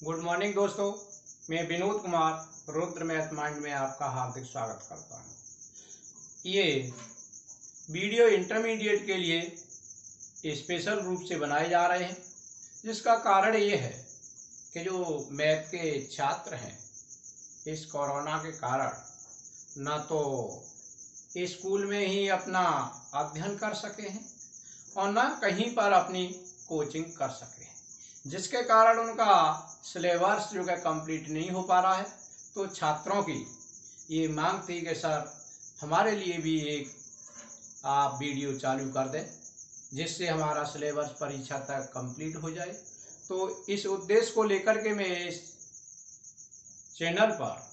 Good morning दोस्तों, मैं Vinod Kumar Rudra math mind में आपका हार्दिक स्वागत करता हूँ। ये वीडियो इंटरमीडिएट के लिए स्पेशल रूप से बनाए जा रहे हैं, जिसका कारण ये है कि जो मैथ के छात्र हैं इस कोरोना के कारण ना तो स्कूल में ही अपना अध्ययन कर सके हैं और ना कहीं पर अपनी कोचिंग कर सके हैं, जिसके कारण उनका सिलेबस जो है कंप्लीट नहीं हो पा रहा है। तो छात्रों की ये मांग थी कि सर हमारे लिए भी एक आप वीडियो चालू कर दें जिससे हमारा सिलेबस परीक्षा तक कंप्लीट हो जाए। तो इस उद्देश्य को लेकर के मैं इस चैनल पर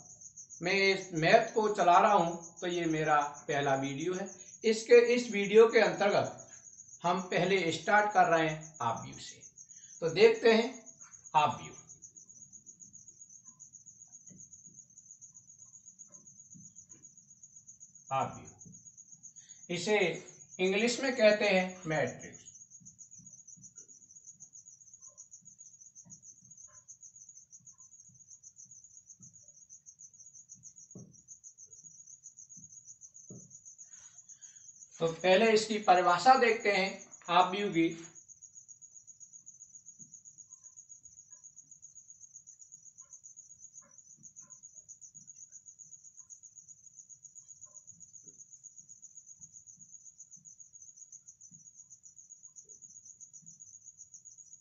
मैं इस मैथ को चला रहा हूँ। तो ये मेरा पहला वीडियो है। इस वीडियो के अंतर्गत हम पहले स्टार्ट कर रहे हैं आप व्यू से। तो देखते हैं आप व्यू। आप व्यू इसे इंग्लिश में कहते हैं मैट्रिक्स। तो पहले इसकी परिभाषा देखते हैं आप व्यू की।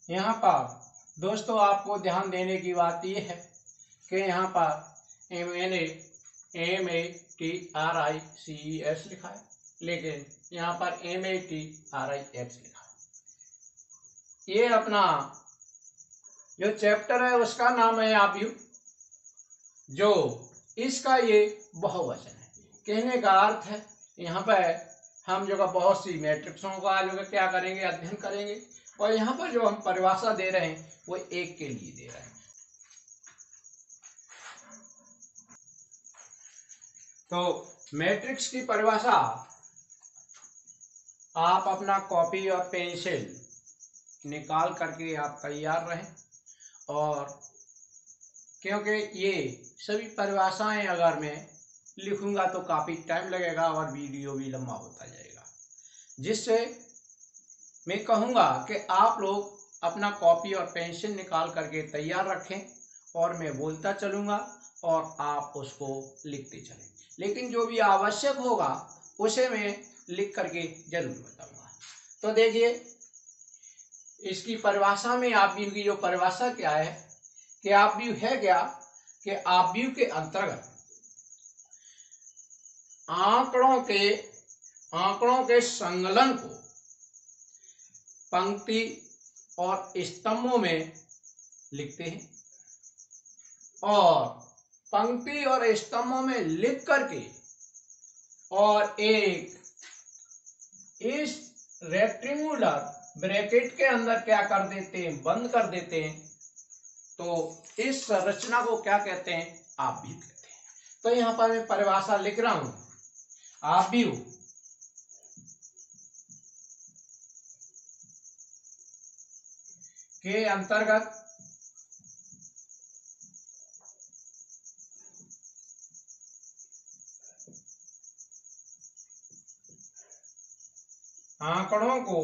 यहाँ पर दोस्तों आपको ध्यान देने की बात यह है कि यहाँ पर MATRICS लिखा है, लेकिन यहाँ पर MATRIX लिखा है। ये अपना जो चैप्टर है उसका नाम है आप व्यू, जो इसका ये बहुवचन है। कहने का अर्थ है यहाँ पर हम जो बहुत सी मैट्रिक्सों का जो क्या करेंगे, अध्ययन करेंगे, और यहाँ पर जो हम परिभाषा दे रहे हैं वो एक के लिए दे रहे हैं। तो मैट्रिक्स की परिभाषा आप अपना कॉपी और पेंसिल निकाल करके आप तैयार रहें, और क्योंकि ये सभी परिभाषाएं अगर मैं लिखूंगा तो काफ़ी टाइम लगेगा और वीडियो भी लंबा होता जाएगा, जिससे मैं कहूँगा कि आप लोग अपना कॉपी और पेंसिल निकाल करके तैयार रखें और मैं बोलता चलूँगा और आप उसको लिखते चलें। लेकिन जो भी आवश्यक होगा उसे मैं लिख करके जरूर बताऊँगा। तो देखिए इसकी परिभाषा में आप व्यू की जो परिभाषा क्या है कि आप व्यू है क्या कि आप व्यू के अंतर्गत आंकड़ों के संकलन को पंक्ति और स्तंभों में लिखते हैं, और पंक्ति और स्तंभों में लिख करके और एक इस रेक्टेंगुलर ब्रैकेट के अंदर क्या कर देते हैं, बंद कर देते हैं। तो इस संरचना को क्या कहते हैं, आप व्यू कहते हैं। तो यहाँ पर मैं परिभाषा लिख रहा हूं, आप व्यू के अंतर्गत आंकड़ों को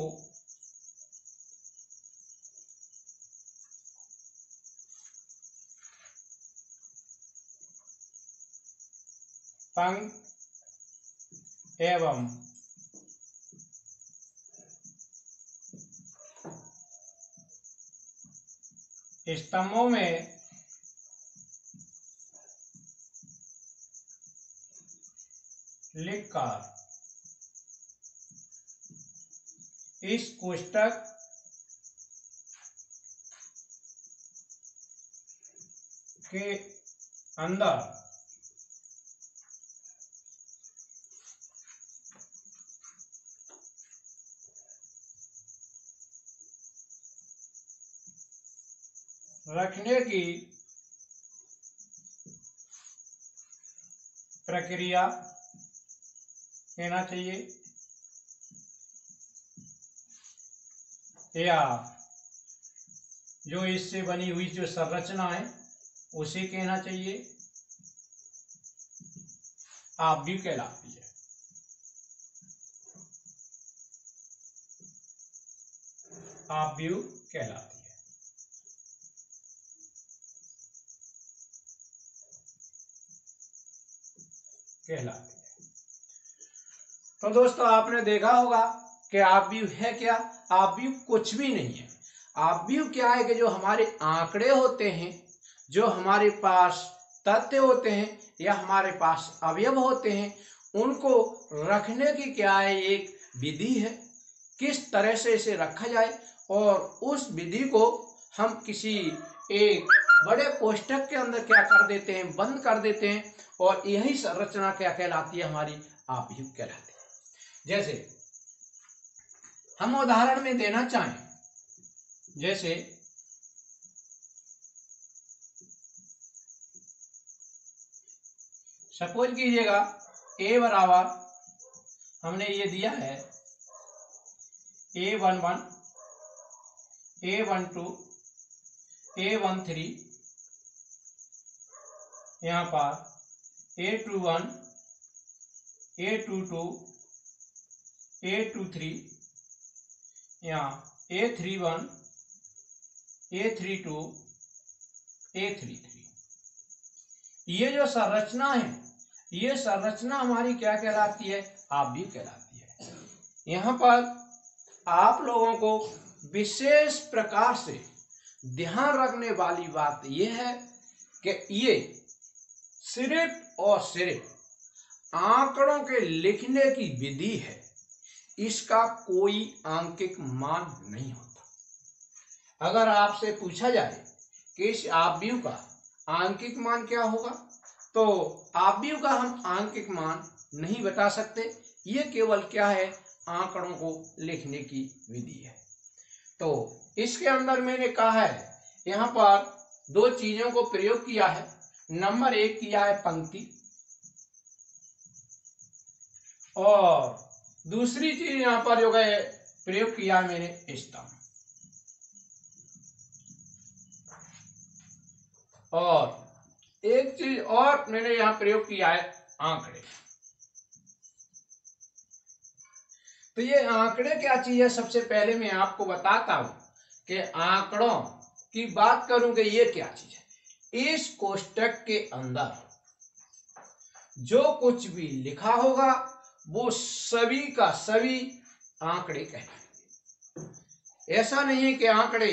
पंक्ति एवं स्तंभों में लिखकर इस कोष्ठक के अंदर रखने की प्रक्रिया कहना चाहिए, या जो इससे बनी हुई जो संरचना है उसे कहना चाहिए आव्यूह कहलाती है। आव्यूह कहलाती है। तो दोस्तों आपने देखा होगा कि आव्यूह है क्या। आव्यूह कुछ भी नहीं है। आव्यूह क्या है कि जो हमारे आंकड़े होते हैं, जो हमारे पास तथ्य होते हैं या हमारे पास अवयव होते हैं, उनको रखने की क्या है एक विधि है। किस तरह से इसे रखा जाए और उस विधि को हम किसी एक बड़े कोष्ठक के अंदर क्या कर देते हैं, बंद कर देते हैं, और यही संरचना क्या कहलाती है, हमारी आव्यूह कहलाती है। जैसे हम उदाहरण में देना चाहें, जैसे सपोज कीजिएगा a बराबर हमने ये दिया है a11, a12, a13, यहाँ पर a21, a22, a23, यहाँ a31, a32, a33। ये जो संरचना है, ये संरचना हमारी क्या कहलाती है, आव्यूह कहलाती है। यहाँ पर आप लोगों को विशेष प्रकार से ध्यान रखने वाली बात यह है कि ये सिर्फ और सिर्फ आंकड़ों के लिखने की विधि है। इसका कोई आंकिक मान नहीं होता। अगर आपसे पूछा जाए कि इस आव्यूह का आंकिक मान क्या होगा, तो आव्यूह का हम आंकिक मान नहीं बता सकते। ये केवल क्या है, आंकड़ों को लिखने की विधि है। तो इसके अंदर मैंने कहा है, यहाँ पर दो चीजों को प्रयोग किया है। नंबर एक किया है पंक्ति, और दूसरी चीज यहाँ पर जो है प्रयोग किया है मैंने स्तंभ, और एक चीज और मैंने यहाँ प्रयोग किया है आंकड़े। तो ये आंकड़े क्या चीज है, सबसे पहले मैं आपको बताता हूं कि आंकड़ों की बात करूं कि ये क्या चीज है। इस कोष्ठक के अंदर जो कुछ भी लिखा होगा वो सभी का सभी आंकड़े कहलाएंगे। ऐसा नहीं है कि आंकड़े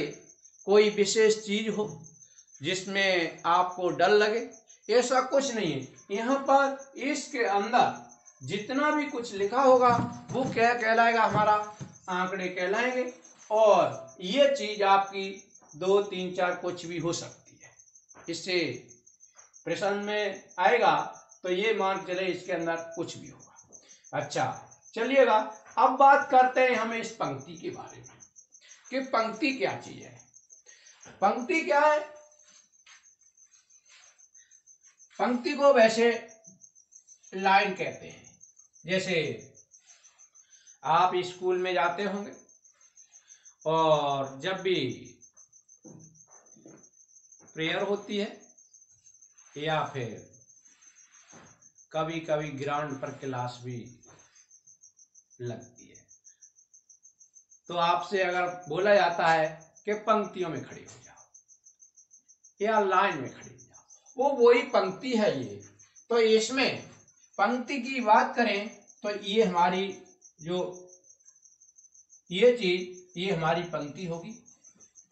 कोई विशेष चीज हो जिसमें आपको डर लगे, ऐसा कुछ नहीं है। यहाँ पर इसके अंदर जितना भी कुछ लिखा होगा वो क्या कहलाएगा, हमारा आंकड़े कहलाएंगे। और ये चीज आपकी 2, 3, 4 कुछ भी हो सकती है। इससे प्रश्न में आएगा तो ये मान चले इसके अंदर कुछ भी होगा। अच्छा चलिएगा, अब बात करते हैं हम इस पंक्ति के बारे में कि पंक्ति क्या चीज है। पंक्ति क्या है, पंक्ति को वैसे लाइन कहते हैं। जैसे आप स्कूल में जाते होंगे और जब भी प्रेयर होती है या फिर कभी कभी ग्राउंड पर क्लास भी लगती है, तो आपसे अगर बोला जाता है कि पंक्तियों में खड़े हो जाओ या लाइन में खड़े हो जाओ, वो वही पंक्ति है ये। तो इसमें पंक्ति की बात करें तो ये हमारी जो ये चीज ये हमारी पंक्ति होगी।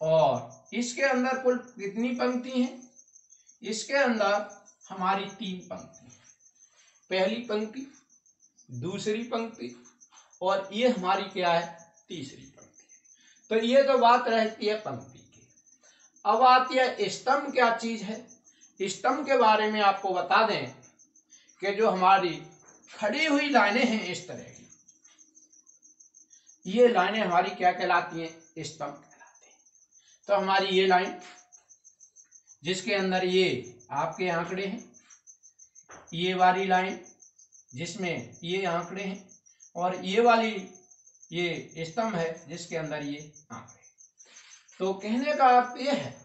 और इसके अंदर कुल कितनी पंक्ति हैं, इसके अंदर हमारी 3 पंक्ति, पहली पंक्ति, दूसरी पंक्ति, और ये हमारी क्या है, तीसरी पंक्ति। तो ये तो बात रहती है पंक्ति की। अब आती है स्तंभ क्या चीज है। स्तंभ के बारे में आपको बता दें कि जो हमारी खड़ी हुई लाइनें हैं इस तरह की, ये लाइनें हमारी क्या कहलाती हैं, स्तंभ कहलाती हैं। तो हमारी ये लाइन जिसके अंदर ये आपके आंकड़े हैं, ये वाली लाइन जिसमें ये आंकड़े हैं, और ये वाली ये स्तंभ है जिसके अंदर ये आंकड़े। तो कहने का अर्थ यह है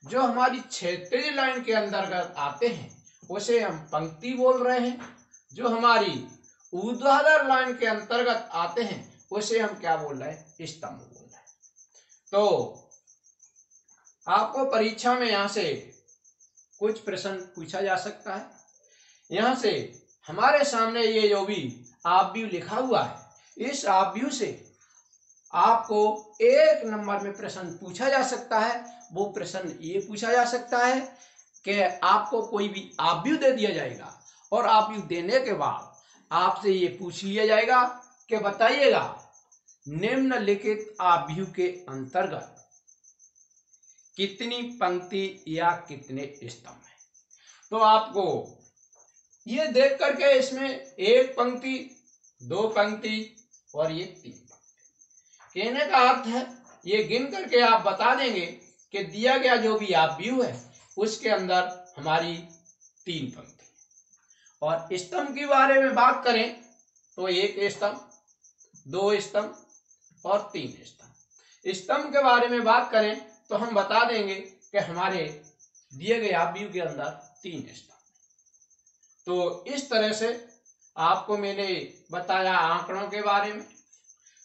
जो हमारी क्षैतिज लाइन के अंतर्गत आते हैं उसे हम पंक्ति बोल रहे हैं, जो हमारी ऊर्ध्वाधर लाइन के अंतर्गत आते हैं उसे हम क्या बोल रहे हैं, स्तंभ बोल रहे हैं। तो आपको परीक्षा में यहां से कुछ प्रश्न पूछा जा सकता है। यहां से हमारे सामने ये जो भी आव्यूह लिखा हुआ है, इस आव्यूह से आपको 1 नंबर में प्रश्न पूछा जा सकता है। वो प्रश्न ये पूछा जा सकता है कि आपको कोई भी आव्यूह दे दिया जाएगा और आव्यूह देने के बाद आपसे ये पूछ लिया जाएगा कि बताइएगा निम्नलिखित आव्यूह के अंतर्गत कितनी पंक्ति या कितने स्तंभ हैं। तो आपको ये देख करके इसमें 1 पंक्ति, 2 पंक्ति और ये 3 पंक्ति, कहने का अर्थ है ये गिन करके आप बता देंगे कि दिया गया जो भी आव्यूह है उसके अंदर हमारी 3 पंक्ति। और स्तंभ के बारे में बात करें तो 1 स्तंभ, 2 स्तंभ और 3 स्तंभ। स्तंभ के बारे में बात करें तो हम बता देंगे कि हमारे दिए गए आव्यूह के अंदर 3 स्तंभ। तो इस तरह से आपको मैंने बताया आंकड़ों के बारे में,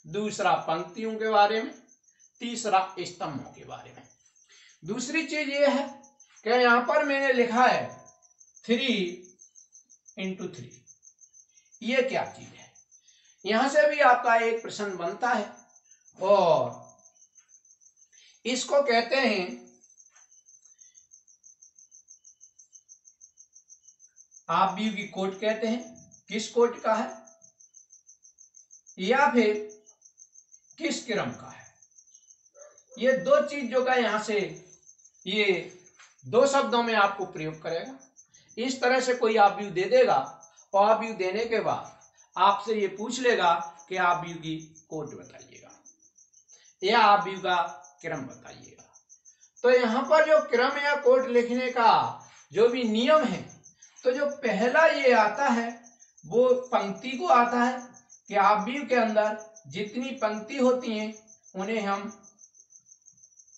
दूसरा पंक्तियों के बारे में, तीसरा स्तंभों के बारे में। दूसरी चीज ये है कि यहां पर मैंने लिखा है 3x3। ये क्या चीज है, यहां से भी आपका एक प्रश्न बनता है और इसको कहते हैं आव्यूह की कोट कहते हैं। किस कोट का है या फिर किस क्रम का है, ये 2 चीजों का यहां से ये 2 शब्दों में आपको प्रयोग करेगा। इस तरह से कोई आव्यूह दे देगा और आव्यूह देने के बाद आपसे ये पूछ लेगा कि आव्यूह की कोट बताइएगा या आव्यूह का क्रम बताइएगा। तो यहाँ पर जो क्रम या कोट लिखने का जो भी नियम है, तो जो पहला ये आता है वो पंक्ति को आता है कि आव्यूह के अंदर जितनी पंक्ति होती हैं उन्हें हम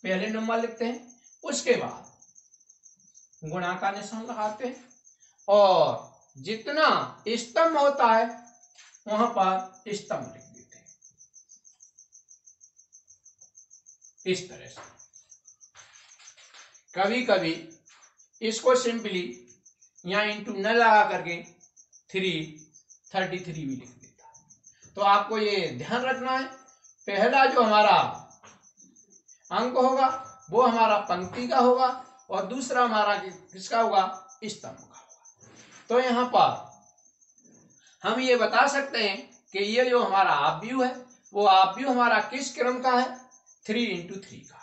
पहले नंबर लिखते हैं, उसके बाद गुणा का निशान लगाते हैं और जितना स्तंभ होता है वहां पर स्तंभ लिख देते हैं। इस तरह से कभी कभी इसको सिंपली यहाँ इंटू न लगा करके 333 भी लिख देता है। तो आपको ये ध्यान रखना है, पहला जो हमारा अंक होगा वो हमारा पंक्ति का होगा और दूसरा हमारा किसका होगा, स्तंभ का होगा। तो यहाँ पर हम ये बता सकते हैं कि ये जो हमारा आव्यूह है वो आव्यूह हमारा किस क्रम का है, 3x3 का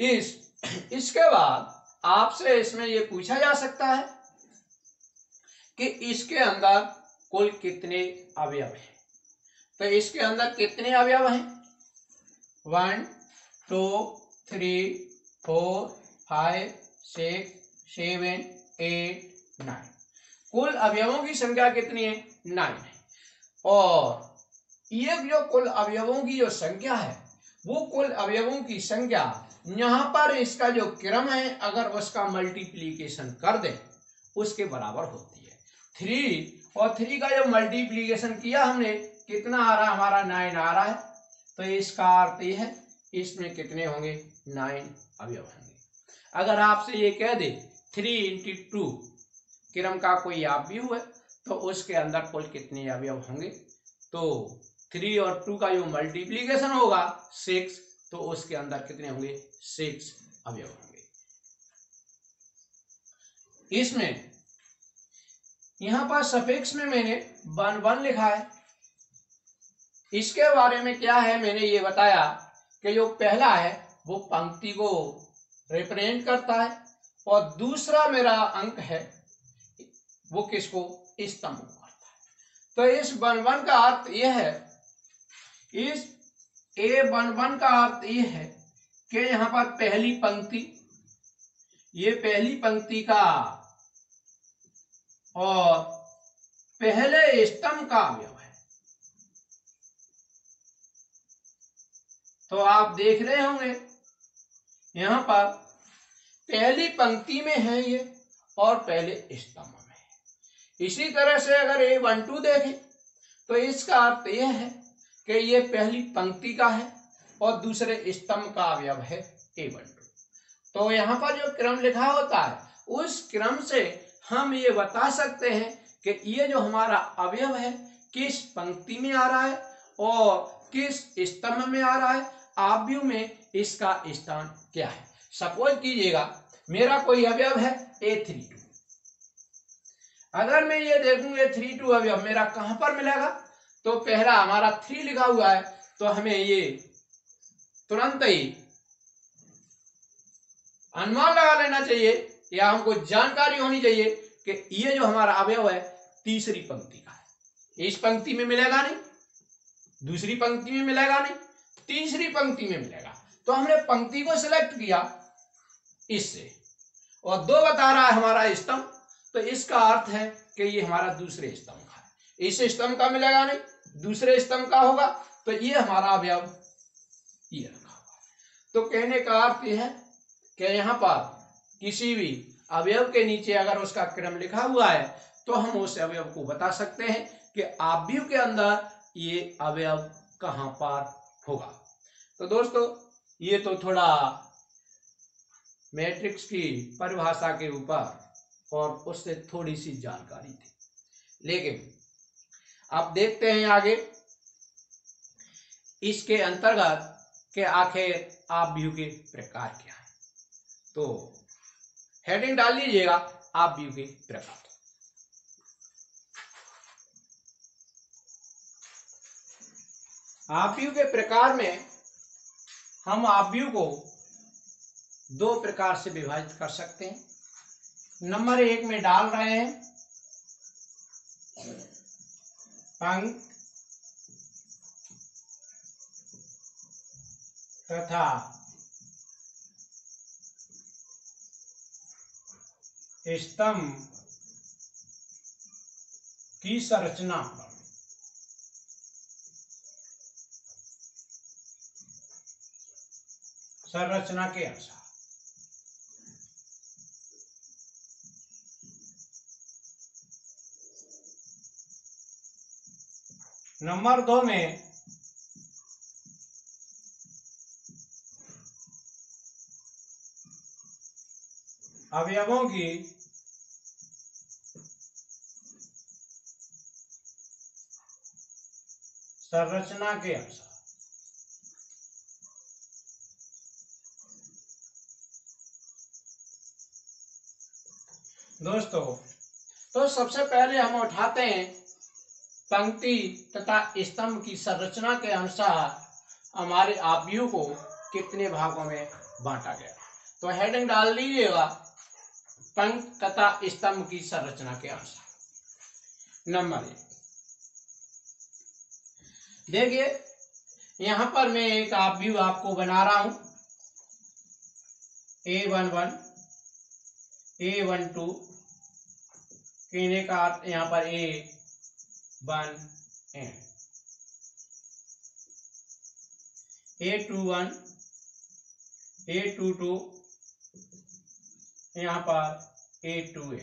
है। इसके बाद आपसे इसमें ये पूछा जा सकता है कि इसके अंदर कुल कितने अवयव हैं। तो इसके अंदर कितने अवयव हैं, 1 2 3 4 5 6 7 8 9, कुल अवयवों की संख्या कितनी है, 9 है। और ये जो कुल अवयवों की जो संख्या है वो कुल अवयवों की संख्या यहाँ पर इसका जो क्रम है अगर उसका मल्टीप्लीकेशन कर दें उसके बराबर होती है। 3 और 3 का जो मल्टीप्लीकेशन किया हमने कितना आ रहा है, हमारा 9 आ रहा है। तो इसका अर्थ ये है इसमें कितने होंगे, 9 अवयव होंगे। अगर आपसे ये कह दे 3x2 क्रम का कोई आव्यूह है तो उसके अंदर कुल कितने अवयव होंगे, तो 3 और 2 का जो मल्टीप्लीकेशन होगा 6, तो उसके अंदर कितने होंगे, 6 अवयव होंगे। इसमें यहां पर सफिक्स में मैंने 1 लिखा है। इसके बारे में क्या है, मैंने ये बताया कि जो पहला है वो पंक्ति को रिप्रेजेंट करता है और दूसरा मेरा अंक है वो किसको, स्तंभ को करता है। तो इस 1 का अर्थ यह है, इस A11 का अर्थ यह है कि यहाँ पर पहली पंक्ति, ये पहली पंक्ति का और पहले स्तंभ का अवयव है। तो आप देख रहे होंगे यहाँ पर पहली पंक्ति में है ये और पहले स्तंभ में है। इसी तरह से अगर A12 देखें तो इसका अर्थ यह है कि ये पहली पंक्ति का है और दूसरे स्तंभ का अवयव है A12। तो यहाँ पर जो क्रम लिखा होता है उस क्रम से हम ये बता सकते हैं कि ये जो हमारा अवयव है किस पंक्ति में आ रहा है और किस स्तंभ में आ रहा है, आव्यूह में इसका स्थान क्या है। सपोज कीजिएगा मेरा कोई अवयव है A32, अगर मैं ये देखूं A32 अवयव मेरा कहां पर मिलेगा, तो पहला हमारा 3 लिखा हुआ है, तो हमें ये तुरंत ही अनुमान लगा लेना चाहिए या हमको जानकारी होनी चाहिए कि ये जो हमारा अवयव है तीसरी पंक्ति का है। इस पंक्ति में मिलेगा नहीं, दूसरी पंक्ति में मिलेगा नहीं, तीसरी पंक्ति में मिलेगा। तो हमने पंक्ति को सिलेक्ट किया इससे, और 2 बता रहा है हमारा स्तंभ, तो इसका अर्थ है कि ये हमारा दूसरे स्तंभ का है। इस स्तंभ का मिलेगा नहीं, दूसरे स्तंभ का होगा, तो ये हमारा अवयव ये रखा हुआ। तो कहने का अर्थ यह है कि यहाँ पर किसी भी अवयव के नीचे अगर उसका क्रम लिखा हुआ है तो हम उस अवयव को बता सकते हैं कि आव्यूह के अंदर ये अवयव कहां पर होगा। तो दोस्तों ये तो थोड़ा मैट्रिक्स की परिभाषा के ऊपर और उससे थोड़ी सी जानकारी थी, लेकिन अब देखते हैं आगे इसके अंतर्गत के आखिर आव्यूह के प्रकार क्या है। तो हेडिंग डाल लीजिएगा आव्यूह के प्रकार। आव्यूह के प्रकार में हम आव्यूह को 2 प्रकार से विभाजित कर सकते हैं। नंबर 1 में डाल रहे हैं पंक्त तथा स्तंभ की संरचना पर। संरचना के अनुसार नंबर 2 में अवयवों की संरचना के अनुसार। दोस्तों तो सबसे पहले हम उठाते हैं पंक्ति तथा स्तंभ की संरचना के अनुसार हमारे आव्यूह को कितने भागों में बांटा गया। तो हेडिंग डाल दीजिएगा पंक्ति तथा स्तंभ की संरचना के अनुसार। नंबर 1 देखिए यहां पर मैं एक आव्यूह आपको बना रहा हूं A11 A12 कहने का अर्थ यहाँ पर A1 A21 A22 यहाँ पर A2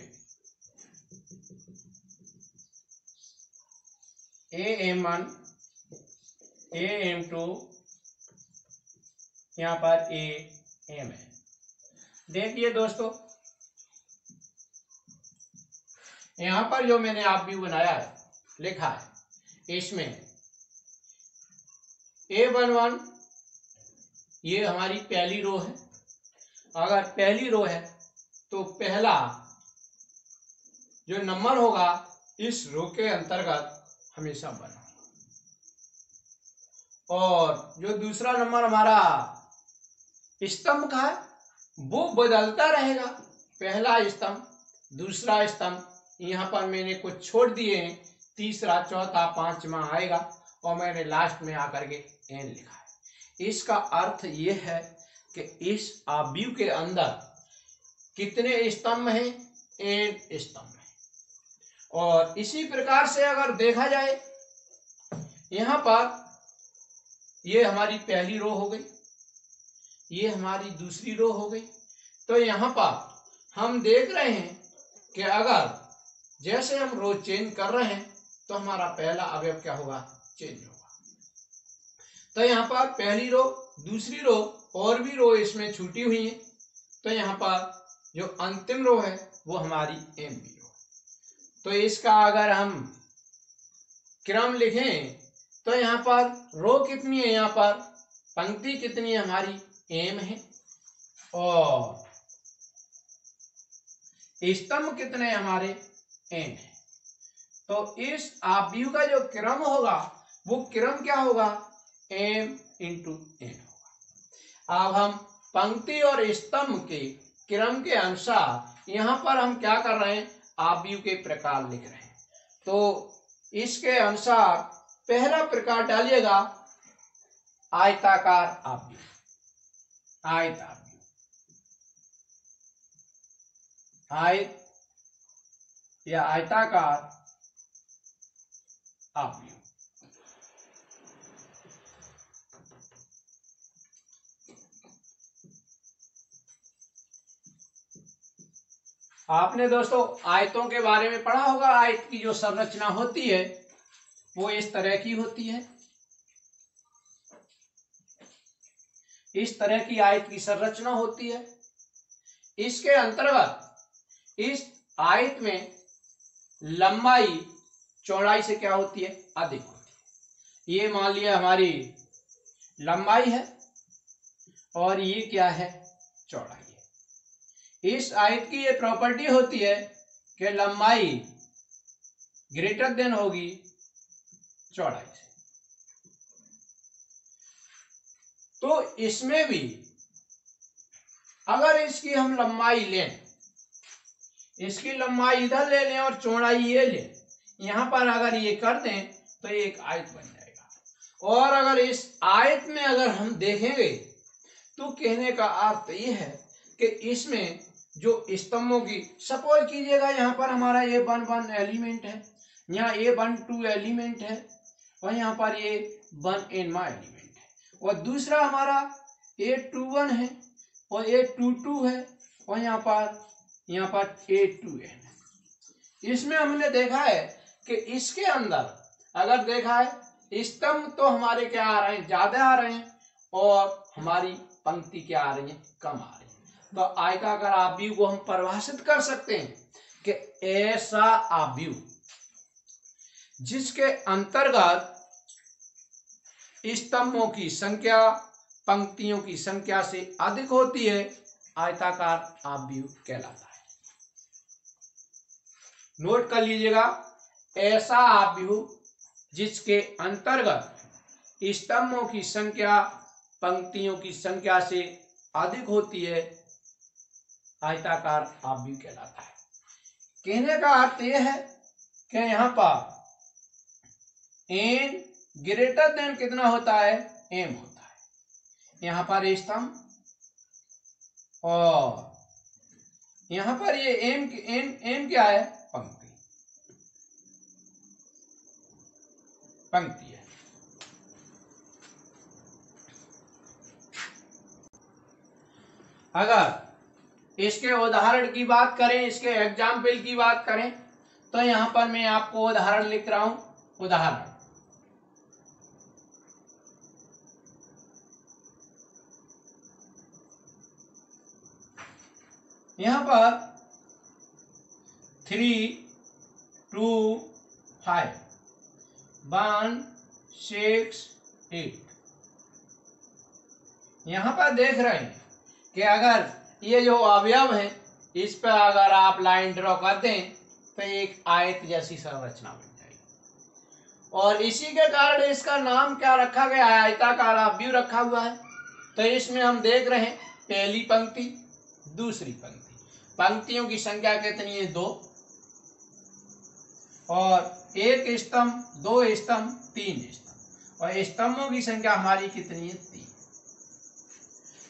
AM1 AM2 यहाँ पर AM है। देखिए दोस्तों यहाँ पर जो मैंने आव्यूह बनाया है लिखा है, इसमें A11 ये हमारी पहली रो है। अगर पहली रो है तो पहला जो नंबर होगा इस रो के अंतर्गत हमेशा बना, और जो दूसरा नंबर हमारा स्तंभ का है वो बदलता रहेगा। पहला स्तंभ, दूसरा स्तंभ, यहाँ पर मैंने कुछ छोड़ दिए हैं, तीसरा, चौथा, पांचवा आएगा और मैंने लास्ट में आकर के एन लिखा है। इसका अर्थ ये है कि इस आव्यूह के अंदर कितने स्तंभ हैं, एन स्तंभ हैं। और इसी प्रकार से अगर देखा जाए यहाँ पर ये हमारी पहली रो हो गई, ये हमारी दूसरी रो हो गई। तो यहाँ पर हम देख रहे हैं कि अगर जैसे हम रो चेंज कर रहे हैं तो हमारा पहला अवयव क्या होगा, चेंज होगा। तो यहाँ पर पहली रो, दूसरी रो और भी रो इसमें छूटी हुई है। तो यहाँ पर जो अंतिम रो है वो हमारी एम बी रो। तो इसका अगर हम क्रम लिखें तो यहाँ पर रो कितनी है, यहाँ पर पंक्ति कितनी है, हमारी एम है, और स्तंभ कितने हमारे एन है। तो इस आव्यूह का जो क्रम होगा वो क्रम क्या होगा, एम इंटू एन होगा। अब हम पंक्ति और स्तंभ के क्रम के अनुसार यहाँ पर हम क्या कर रहे हैं, आव्यूह के प्रकार लिख रहे हैं। तो इसके अनुसार पहला प्रकार डालिएगा आयताकार आव्यूह, आयत आव्यूह, आयत या आयताकार आव्यूह। आपने दोस्तों आयतों के बारे में पढ़ा होगा। आयत की जो संरचना होती है वो इस तरह की होती है, इस तरह की आयत की संरचना होती है। इसके अंतर्गत इस आयत में लंबाई चौड़ाई से क्या होती है, अधिक होती है। ये मान लिया हमारी लंबाई है और ये क्या है, चौड़ाई है। इस आयत की ये प्रॉपर्टी होती है कि लंबाई ग्रेटर देन होगी चौड़ाई से। तो इसमें भी अगर इसकी हम लंबाई लें, इसकी लंबाई इधर ले लें और चौड़ाई ये लें, यहां पर अगर ये कर दें तो ये एक आयत बन जाएगा। और अगर इस आयत में अगर हम देखेंगे तो कहने का अर्थ ये है कि इसमें जो स्तंभों की, सपोज कीजिएगा यहाँ पर हमारा ये 1 एलिमेंट है, यहाँ ये 1 एलिमेंट है, और यहाँ पर ये 1 एलिमेंट है, और दूसरा हमारा A21 है और A22 है, और यहाँ पर A2n है। इसमें हमने देखा है कि इसके अंदर अगर देखा है स्तंभ तो हमारे क्या आ रहे हैं, ज्यादा आ रहे हैं, और हमारी पंक्ति क्या आ रही है, कम आ रही है। तो आयताकार आव्यूह को हम परिभाषित कर सकते हैं कि ऐसा आव्यूह जिसके अंतर्गत स्तंभों की संख्या पंक्तियों की संख्या से अधिक होती है, आयताकार आव्यूह कहलाता है। नोट कर लीजिएगा, ऐसा आव्यूह जिसके अंतर्गत स्तंभों की संख्या पंक्तियों की संख्या से अधिक होती है, आयताकार आव्यूह कहलाता है। कहने का अर्थ यह है कि यहाँ पर एन ग्रेटर देन कितना होता है, एम होता है। यहाँ पर स्तंभ और यहाँ पर ये एम क्या है, पंक्ति है। अगर इसके उदाहरण की बात करें, इसके एग्जाम्पल की बात करें, तो यहां पर मैं आपको उदाहरण लिख रहा हूं। उदाहरण, यहां पर 3, 2, 5, 1, 6, 8। यहां पर देख रहे हैं कि अगर ये जो अवयव है इस पर अगर आप लाइन ड्रॉ कर दें तो एक आयत जैसी संरचना बन जाएगी। और इसी के कारण इसका नाम क्या रखा गया है, आयताकार आव्यूह रखा हुआ है। तो इसमें हम देख रहे हैं पहली पंक्ति, दूसरी पंक्ति, पंक्तियों की संख्या कितनी है, 2, और एक स्तंभ, 2 स्तंभ, 3 स्तंभ, और स्तंभों की संख्या हमारी कितनी है, 3।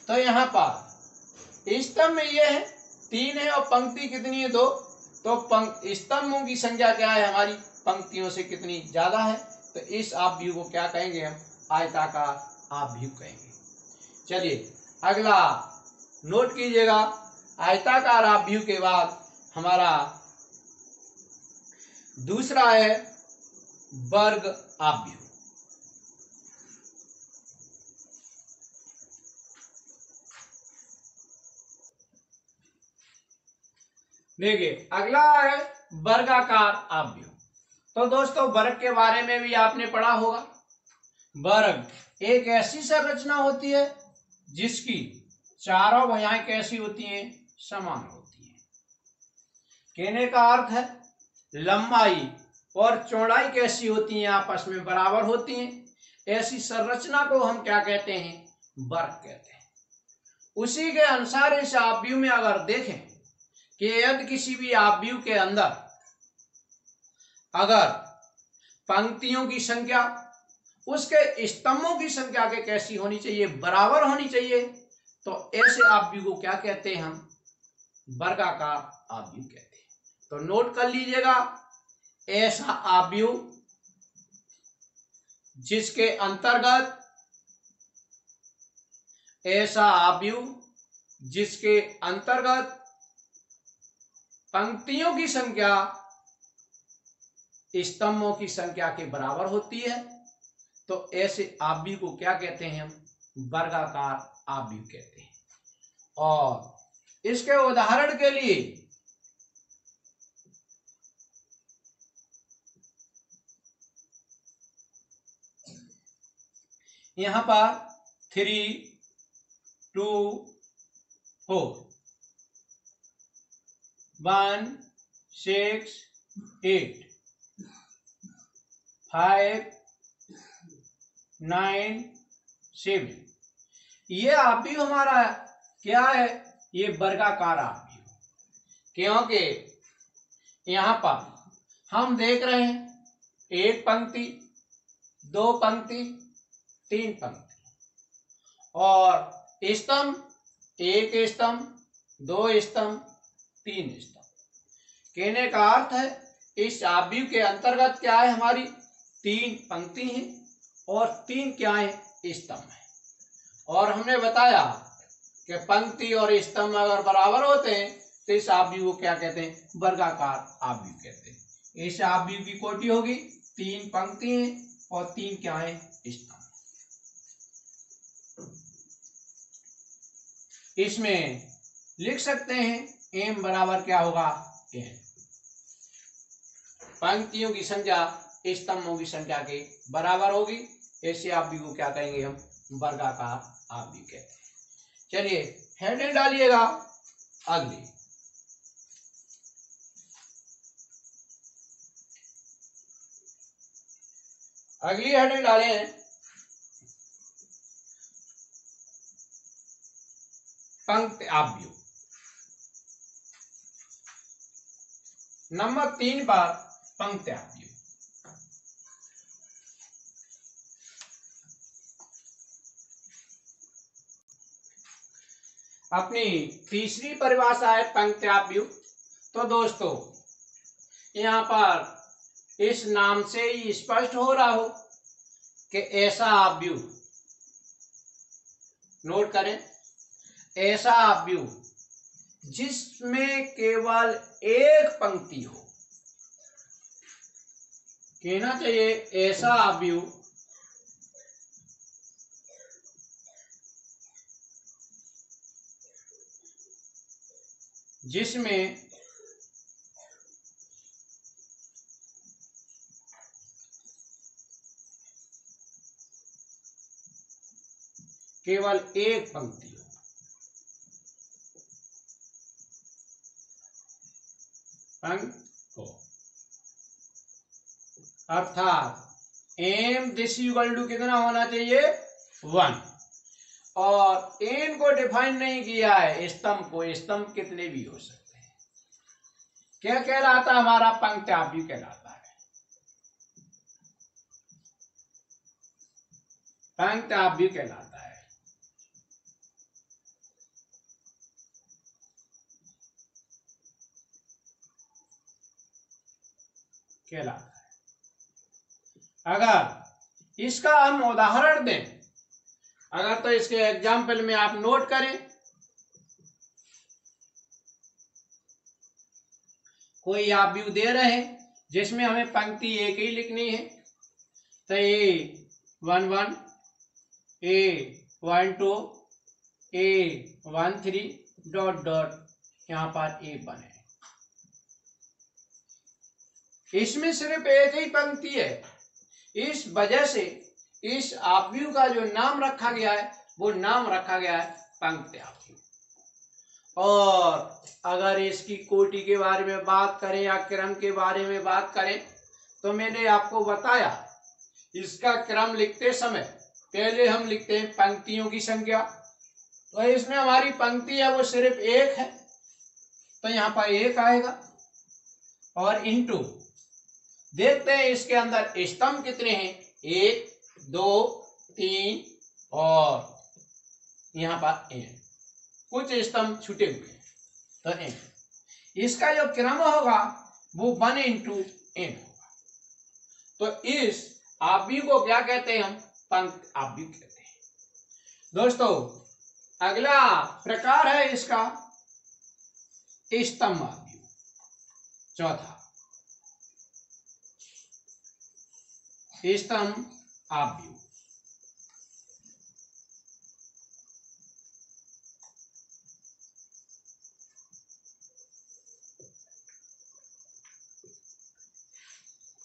तो यहाँ पर स्तंभ में ये है 3 है और पंक्ति कितनी है, 2। तो स्तंभों की संख्या क्या है, हमारी पंक्तियों से कितनी ज्यादा है। तो इस आव्यूह को क्या कहेंगे हम, आयताकार आव्यूह कहेंगे। चलिए अगला नोट कीजिएगा, आयताकार आव्यूह के बाद हमारा दूसरा है वर्ग आव्यूह। देखिए अगला है वर्गाकार आव्यूह। तो दोस्तों वर्ग के बारे में भी आपने पढ़ा होगा। वर्ग एक ऐसी संरचना होती है जिसकी चारों भुजाएं कैसी होती हैं, समान होती हैं। कहने का अर्थ है लंबाई और चौड़ाई कैसी होती हैं, आपस में बराबर होती हैं। ऐसी संरचना को हम क्या कहते हैं, वर्ग कहते हैं। उसी के अनुसार इस आव्यूह में अगर देखें कि यदि किसी भी आव्यूह के अंदर अगर पंक्तियों की संख्या उसके स्तंभों की संख्या के कैसी होनी चाहिए, बराबर होनी चाहिए, तो ऐसे आव्यूह को क्या कहते हैं, हम वर्गाकार आव्यूह कहते हैं। तो नोट कर लीजिएगा, ऐसा आव्यूह जिसके अंतर्गत पंक्तियों की संख्या स्तंभों की संख्या के बराबर होती है, तो ऐसे आव्यूह को क्या कहते हैं, हम वर्गाकार आव्यूह कहते हैं। और इसके उदाहरण के लिए यहां पर 3, 2, 4, 1, 6, 8, 5, 9, 7, ये आव्यूह हमारा क्या है, ये वर्गाकार आव्यूह। क्योंकि यहां पर हम देख रहे हैं एक पंक्ति, दो पंक्ति, तीन पंक्ति और स्तंभ, एक स्तंभ, दो स्तंभ, तीन स्तंभ। कहने का अर्थ है इस आव्यूह के अंतर्गत क्या है, हमारी 3 पंक्ति हैं और 3 क्या है, स्तंभ है। और हमने बताया कि पंक्ति और स्तंभ अगर बराबर होते हैं तो इस आव्यूह को क्या कहते हैं, वर्गाकार आव्यूह कहते हैं। इस आव्यूह की कोटि होगी 3 पंक्ति हैं और 3 क्या है, स्तंभ। इसमें लिख सकते हैं एम बराबर क्या होगा, एन। पंक्तियों की संख्या स्तंभों की संख्या के बराबर होगी, ऐसे आव्यूह को क्या कहेंगे, हम वर्गाकार आव्यूह कहते हैं। चलिए हेडिंग डालिएगा अगली। अगली हेडिंग डाले पंक्ति आव्यूह। नंबर 3 पर पंक्ति आव्यूह। अपनी तीसरी परिभाषा है पंक्ति आव्यूह। तो दोस्तों यहाँ पर इस नाम से ही स्पष्ट हो रहा हो कि ऐसा आव्यूह, नोट करें, ऐसा आव्यूह जिसमें केवल एक पंक्ति हो। कहना चाहिए ऐसा आव्यूह जिसमें केवल एक पंक्ति हो। अर्थात एम दिस इक्वल टू कितना होना चाहिए, 1। और एन को डिफाइन नहीं किया है, स्तंभ को, स्तंभ कितने भी हो सकते हैं। क्या कहलाता है, हमारा पंक्ति आव्यूह कहलाता है। पंक्ति आव्यूह कहलाता है। कहलाता है। अगर इसका हम उदाहरण दें अगर तो इसके एग्जाम्पल में आप नोट करें, कोई आप व्यू दे रहे हैं जिसमें हमें पंक्ति एक ही लिखनी है, तो A11, A12, A13 dot dot यहाँ पर A1 है। इसमें सिर्फ एक ही पंक्ति है, इस वजह से इस आप व्यू का जो नाम रखा गया है वो नाम रखा गया है पंक्ति आप व्यू। और अगर इसकी कोटि के बारे में बात करें या क्रम के बारे में बात करें, तो मैंने आपको बताया इसका क्रम लिखते समय पहले हम लिखते हैं पंक्तियों की संख्या, तो इसमें हमारी पंक्ति है वो सिर्फ एक है, तो यहाँ पर एक आएगा। और इंटू देखते हैं इसके अंदर स्तंभ कितने हैं, 1, 2, 3 और यहाँ पर n, कुछ स्तंभ छूटे हुए हैं, तो n। इसका जो क्रम होगा वो 1 इंटू n होगा। तो इस आव्यूह को क्या कहते हैं, हम पंक्ति आव्यूह कहते हैं। दोस्तों अगला प्रकार है इसका स्तंभ आव्यूह, चौथा स्तंभ आव्यूह।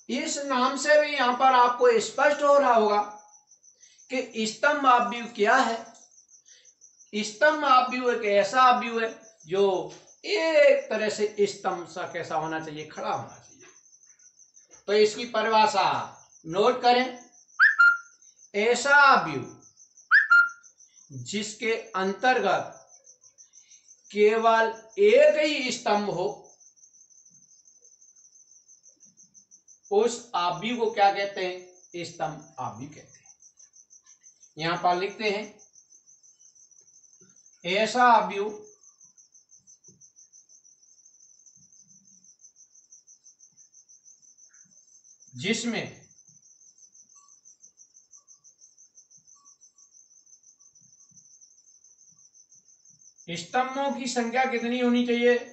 इस नाम से भी यहां पर आपको स्पष्ट हो रहा होगा कि स्तंभ आव्यूह क्या है। स्तंभ आव्यूह एक ऐसा आव्यूह है जो एक तरह से स्तंभ सा कैसा होना चाहिए, खड़ा होना चाहिए। तो इसकी परिभाषा नोट करें, ऐसा आव्यूह जिसके अंतर्गत केवल एक ही स्तंभ हो, उस आव्यूह को क्या कहते हैं, स्तंभ आव्यूह कहते हैं। यहां पर लिखते हैं ऐसा आव्यूह जिसमें स्तंभों की संख्या कितनी होनी चाहिए,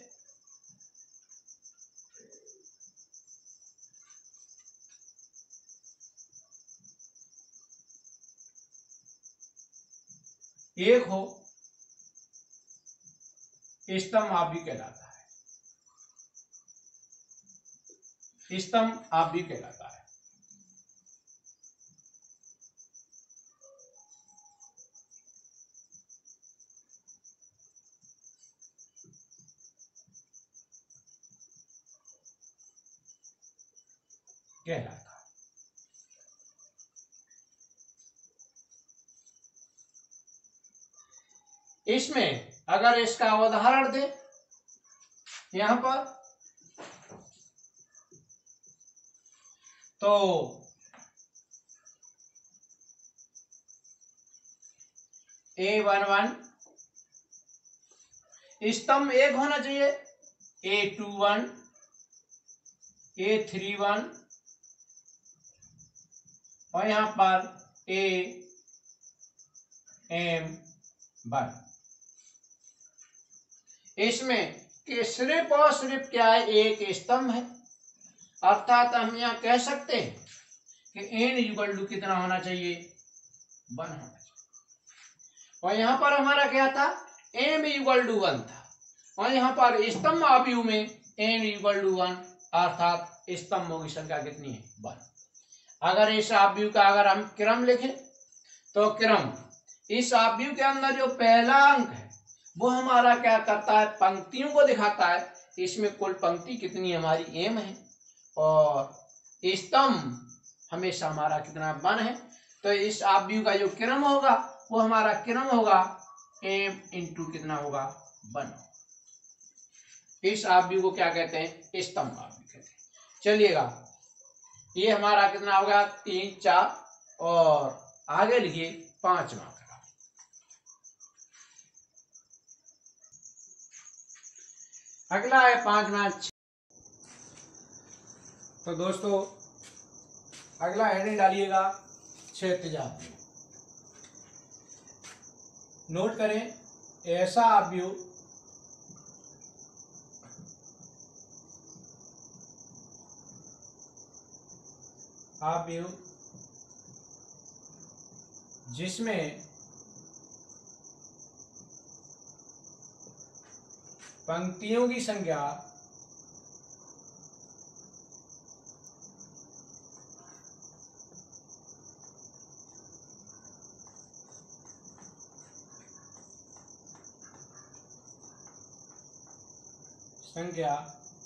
एक हो, स्तंभ आव्यूह कहलाता है। स्तंभ आव्यूह कहलाता है। कहलाता है। इसमें अगर इसका उदाहरण दे यहां पर, तो A11 स्तंभ एक होना चाहिए, A21, A31 और यहां पर AM1। इसमें कि सिर्फ और सिर्फ क्या है, एक स्तंभ है। अर्थात हम यहां कह सकते हैं कि n इक्वल कितना होना चाहिए, 1 होना चाहिए। और यहां पर हमारा क्या था, m इक्वल 1 था, और यहां पर स्तंभ आव्यूह में n इक्वल 1 अर्थात स्तंभों की संख्या कितनी है, 1। अगर इस आव्यूह का अगर हम क्रम लिखें, तो क्रम इस आव्यूह के अंदर जो पहला अंक है वो हमारा क्या करता है, पंक्तियों को दिखाता है। इसमें कुल पंक्ति कितनी हमारी m है, और स्तंभ हमेशा हमारा कितना 1 है। तो इस आव्यूह का जो क्रम होगा वो हमारा क्रम होगा m इंटू कितना होगा, 1। इस आव्यूह को क्या कहते हैं, स्तंभ आव्यूह कहते हैं। चलिएगा, ये हमारा कितना होगा, 3, 4 और आगे लिखिए 5वां। अगला है 5वां। तो दोस्तों अगला हेडिंग डालिएगा क्षैतिज आव्यूह। नोट करें, ऐसा अवयव जिसमें पंक्तियों की संख्या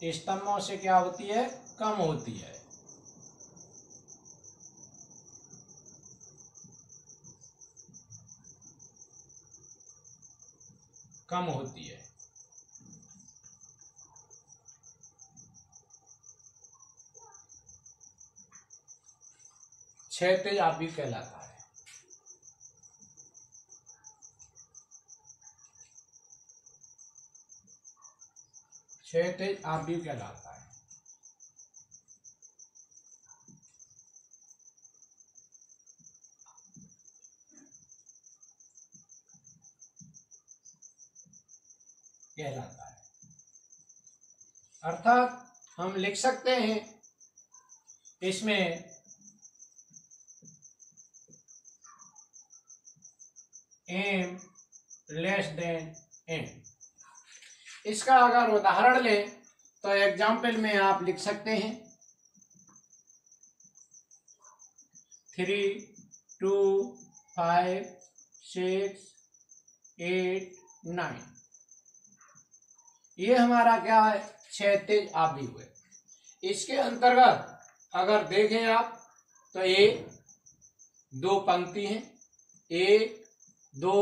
स्तंभों से क्या होती है, कम होती है। कम होती है। क्षैतिज अवयव कहलाता है। क्षैतिज अवयव कहलाता है। कहलाता है अर्थात हम लिख सकते हैं इसमें एम लेस देन एम। इसका अगर उदाहरण लें तो एग्जाम्पल में आप लिख सकते हैं 3, 2, 5, 6, 8, 9। ये हमारा क्या है, क्षैतिज अवयव है। इसके अंतर्गत अगर देखें आप तो ये 2 पंक्ति हैं, 1, 2,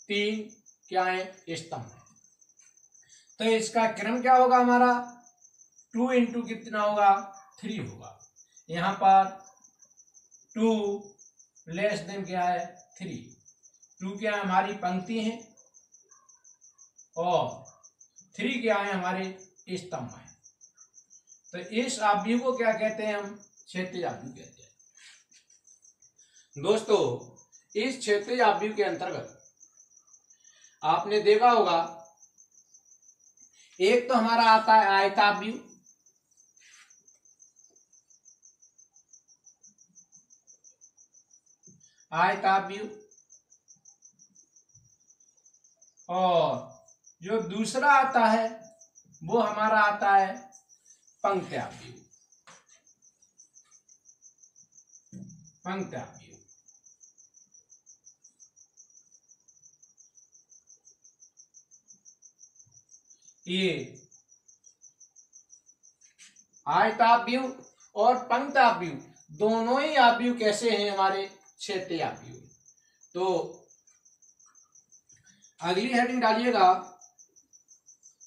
3 क्या है, स्तंभ है। तो इसका क्रम क्या होगा हमारा, 2 इंटू कितना होगा, 3 होगा। यहाँ पर 2 लेस देन क्या है, 3। 2 क्या है, हमारी पंक्ति है, और 3 क्या है, हमारे स्तंभ है। तो इस अवयव को क्या कहते हैं, हम क्षैतिज अवयव कहते हैं। दोस्तों, इस क्षैतिज अवयव के अंतर्गत आपने देखा होगा एक तो हमारा आता है आयतावयव, आयतावयव, और जो दूसरा आता है वो हमारा आता है पंक्त्यावयव। पंक्त्यावयव ये आयतावयव और पंक्त्यावयव दोनों ही अवयव कैसे हैं, हमारे क्षैतिज अवयव। तो अगली हेडिंग डालिएगा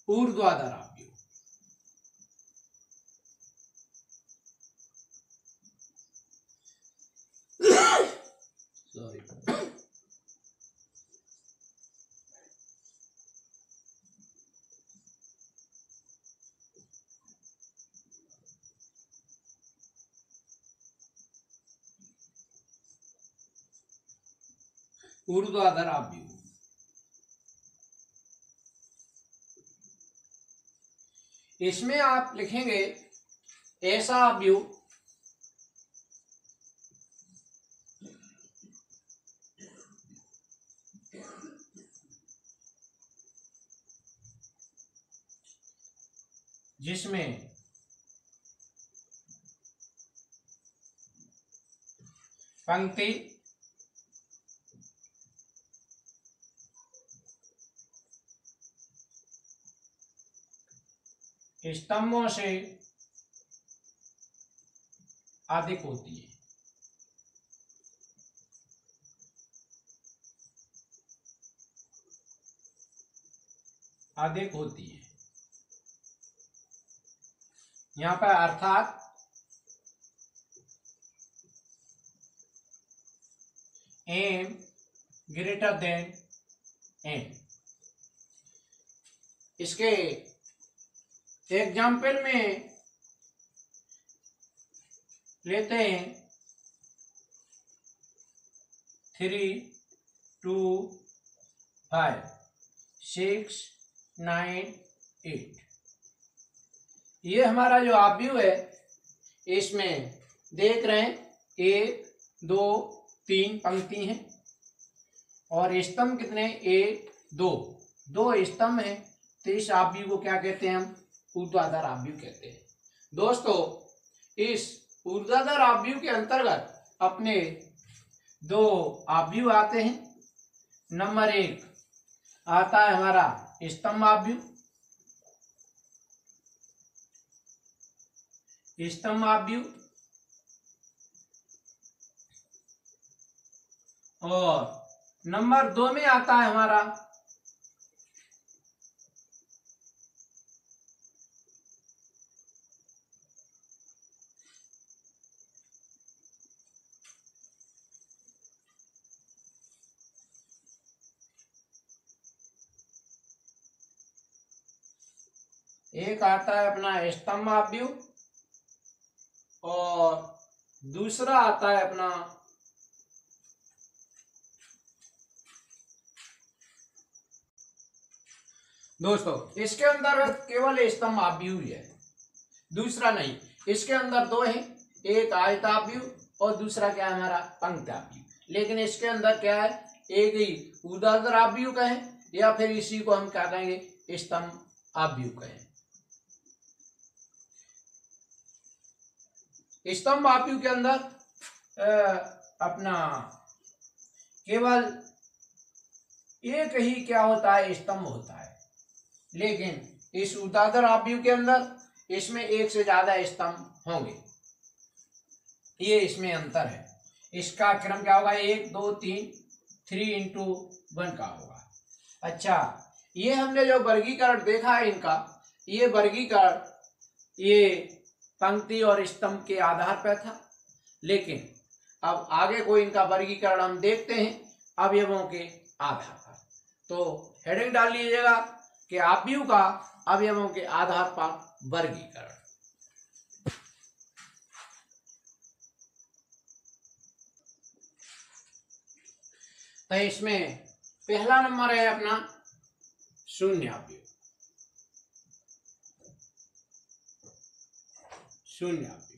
ऊर्ध्वाधर अवयव। सॉरी, ऊर्ध्वाधर अवयव। इसमें आप लिखेंगे ऐसा अवयव जिसमें पंक्ति स्तंभों से अधिक होती है। अधिक होती है यहाँ पर, अर्थात एम ग्रेटर देन एम। इसके एग्जाम्पल में लेते हैं 3, 2, 5 6 9 8। ये हमारा जो आव्यूह है इसमें देख रहे हैं 1 2 3 पंक्ति हैं और स्तंभ कितने 1 2 स्तंभ हैं। तो इस आव्यूह को क्या कहते हैं हम ऊर्ध्वाधर आव्यूह कहते हैं। दोस्तों इस ऊर्ध्वाधर आव्यूह के अंतर्गत अपने 2 आव्यूह आते हैं। नंबर 1 आता है हमारा स्तंभ आव्यूह। स्तंभ आव्यूह और नंबर 2 में आता है हमारा एक आता है अपना स्तंभ आव्यूह और दूसरा आता है अपना दोस्तों इसके अंतर्गत केवल स्तंभ आव्यूह ही है, दूसरा नहीं। इसके अंदर 2 है, एक आयताव्यूह और दूसरा क्या है हमारा पंक्ताव्यूह। लेकिन इसके अंदर क्या है एक ही ऊर्ध्वाधर आव्यूह कहें या फिर इसी को हम क्या कहेंगे स्तंभ आव्यूह कहें। स्तंभ आव्यूह के अंदर अपना केवल एक ही क्या होता है स्तंभ होता है, लेकिन इस ऊर्ध्वाधर आव्यूह के अंदर इसमें एक से ज्यादा स्तंभ होंगे। ये इसमें अंतर है। इसका क्रम क्या होगा 1 2 3 3x1 का होगा। अच्छा ये हमने जो वर्गीकरण देखा है इनका, ये वर्गीकरण ये पंक्ति और स्तंभ के आधार पर था, लेकिन अब आगे को इनका वर्गीकरण हम देखते हैं अवयवों के आधार पर। तो हेडिंग डाल लीजिएगा कि आव्यूह का अवयवों के आधार पर वर्गीकरण। तो इसमें पहला नंबर है अपना शून्य आव्यूह। शून्य आव्यूह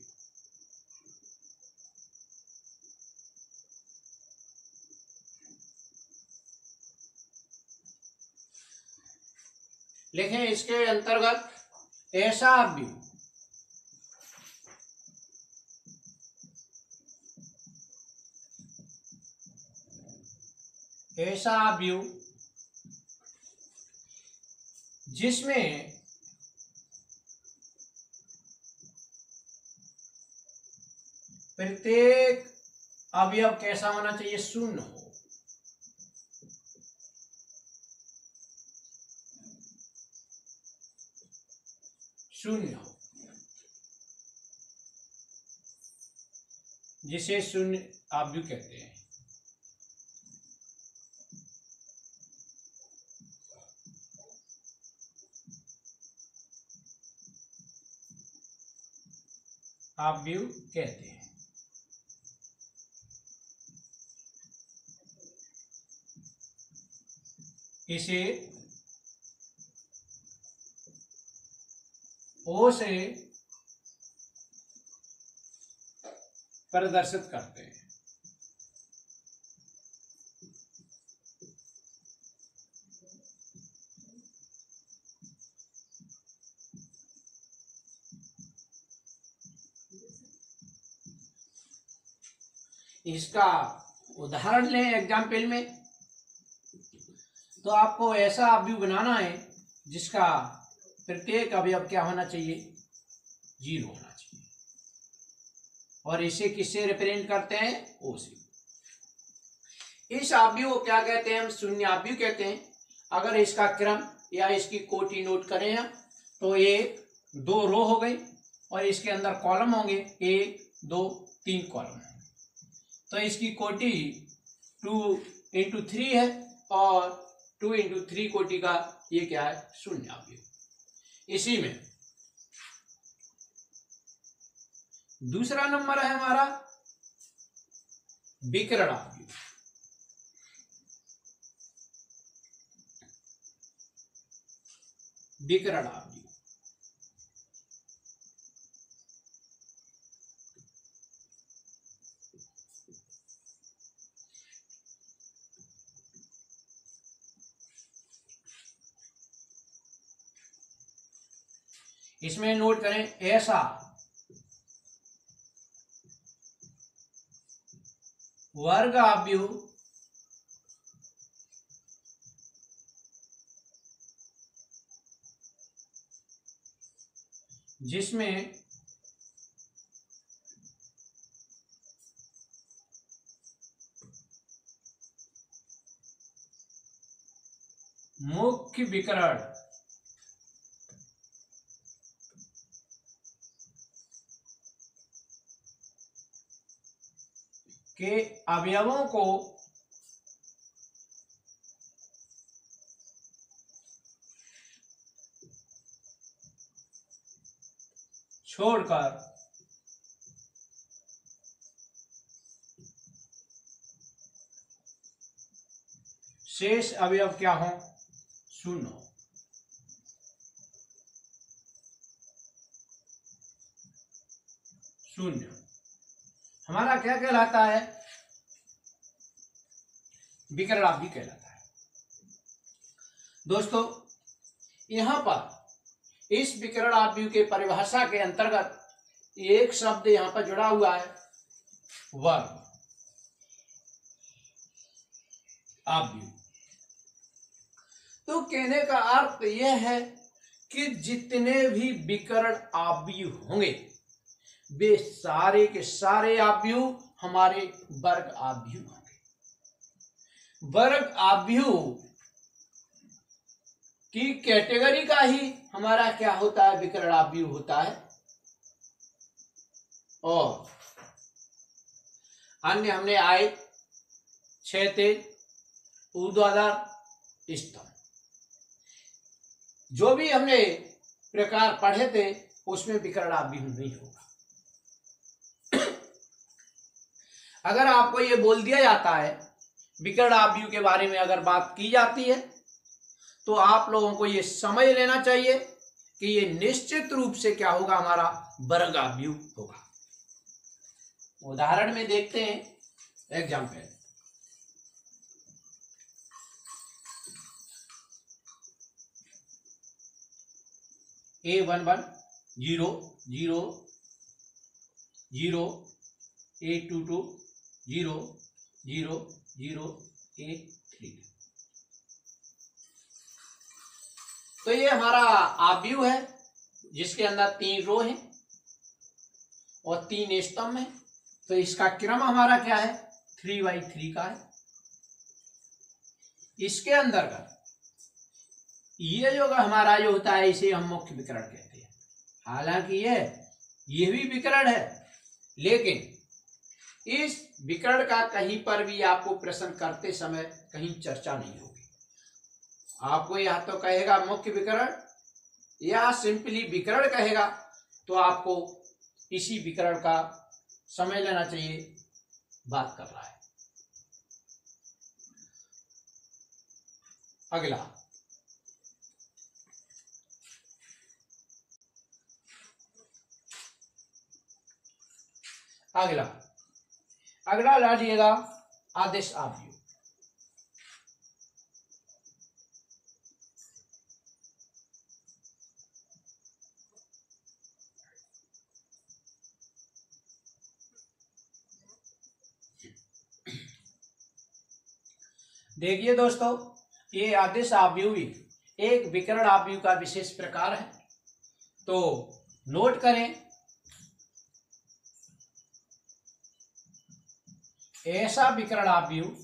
लिखें। इसके अंतर्गत ऐसा आव्यूह जिसमें प्रत्येक अवयव कैसा होना चाहिए शून्य हो। शून्य हो जिसे शून्य आव्यूह कहते हैं। आव्यूह कहते हैं। इसे ओ से प्रदर्शित करते हैं। इसका उदाहरण लें एग्जाम्पल में, तो आपको ऐसा आव्यूह बनाना है जिसका प्रत्येक अवयव क्या होना चाहिए 0 होना चाहिए। और इसे किससे रिप्रेजेंट करते हैं ओ से। इस आव्यूह को क्या कहते हैं हम शून्य आव्यूह कहते हैं। अगर इसका क्रम या इसकी कोटि नोट करें हम तो 1 2 रो हो गई और इसके अंदर कॉलम होंगे 1 2 3 कॉलम होंगे। तो इसकी कोटि 2x3 है और 2x3 कोटि का ये क्या है शून्य आव्यूह। इसी में दूसरा नंबर है हमारा विकर्ण आव्यूह। विकर्ण आव्यूह। इसमें नोट करें ऐसा वर्ग आव्यूह जिसमें मुख्य विकर्ण के अवयवों को छोड़कर शेष अवयव क्या हो? शून्य हो। शून्य हमारा क्या कहलाता है? विकर्ण आव्यूह कहलाता है। दोस्तों यहां पर इस विकर्ण आव्यूह के परिभाषा के अंतर्गत एक शब्द यहां पर जुड़ा हुआ है, वर्ग आव्यूह। तो कहने का अर्थ यह है कि जितने भी विकर्ण आव्यूह होंगे वे सारे के सारे आव्यूह हमारे वर्ग आव्यूह होंगे। वर्ग आव्यूह की कैटेगरी का ही हमारा क्या होता है? विकर्ण आव्यूह होता है। और अन्य हमने आए, क्षैतिज, ऊर्ध्वाधर, स्तंभ, जो भी हमने प्रकार पढ़े थे उसमें विकर्ण आव्यूह नहीं होगा। अगर आपको ये बोल दिया जाता है, विकर्ण आव्यूह के बारे में अगर बात की जाती है, तो आप लोगों को ये समझ लेना चाहिए कि ये निश्चित रूप से क्या होगा? हमारा वर्ग आव्यूह होगा। उदाहरण में देखते हैं एग्जाम्पल। A11 0 0 0 A22 0 0 0 A3। तो ये हमारा आव्यूह है जिसके अंदर 3 रो हैं और 3 स्तंभ हैं। तो इसका क्रम हमारा क्या है? 3x3 का है। इसके अंतर्गत ये जो हमारा जो होता है इसे हम मुख्य विकर्ण कहते हैं। हालांकि ये भी विकर्ण है, लेकिन इस विकर्ण का कहीं पर भी आपको प्रश्न करते समय कहीं चर्चा नहीं होगी। आपको या तो कहेगा मुख्य विकर्ण या सिंपली विकर्ण कहेगा, तो आपको इसी विकर्ण का समझ लेना चाहिए बात कर रहा है। अगला लाजिएगा आदेश आव्यूह। देखिए दोस्तों, ये आदेश आव्यूह एक विकर्ण आव्यूह का विशेष प्रकार है। तो नोट करें, ऐसा विकर्ण आव्यूह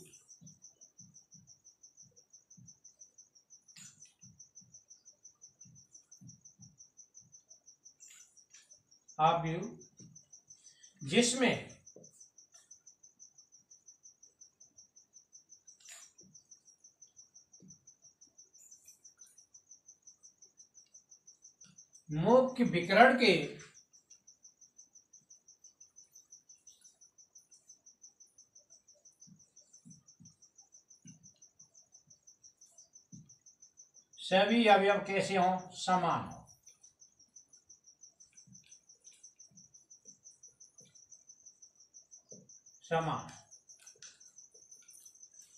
जिसमें मुख्य विकर्ण के सभी अवयव कैसे हों? समान हो। समान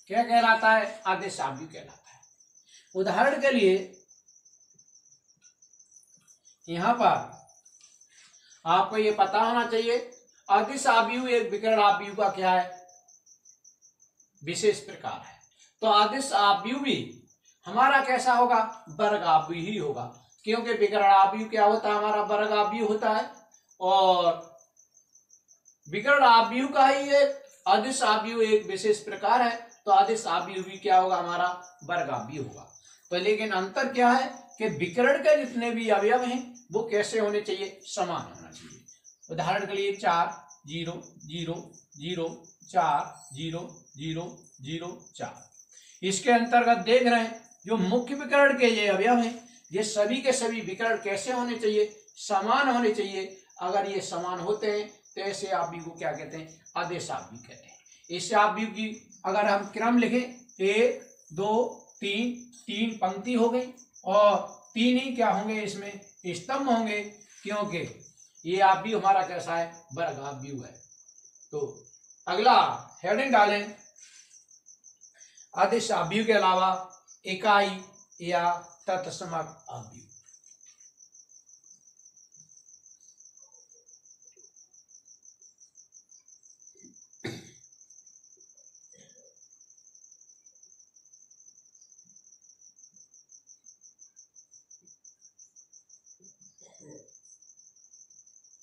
क्या कहलाता है? आदेश अवयव कहलाता है। उदाहरण के लिए यहां पर आपको ये पता होना चाहिए, आदेश अवयव एक विकर्ण अवयव का क्या है? विशेष प्रकार है। तो आदेश अवयव भी हमारा कैसा होगा? वर्ग अवयव ही होगा, क्योंकि विकर्ण अवयव क्या होता है? हमारा वर्ग अवयव होता है, और विकर्ण अवयव का ही एक आदेश अवयव एक विशेष प्रकार है, तो आदेश अवयव भी क्या होगा? हमारा वर्ग अवयव होगा। तो लेकिन अंतर क्या है कि विकर्ण के जितने भी अवयव हैं वो कैसे होने चाहिए? समान होना चाहिए। उदाहरण के लिए 4 0 0 0 4 0 0 0 4। इसके अंतर्गत देख रहे हैं जो मुख्य विकर्ण के ये अवयव हैं, ये सभी के सभी विकर्ण कैसे होने चाहिए? समान होने चाहिए। अगर ये समान होते हैं तो ऐसे अवयव को क्या कहते हैं? आदेश अवयव कहते हैं। इस अवयव की अगर हम क्रम लिखें 1 2 3, 3 पंक्ति हो गई और 3 ही क्या होंगे? इसमें स्तंभ होंगे, क्योंकि ये अवयव हमारा कैसा है? वर्ग अवयव है। तो अगला हेडिंग डालें, आदेश अवयव के अलावा इकाई या तत्समक अवयव।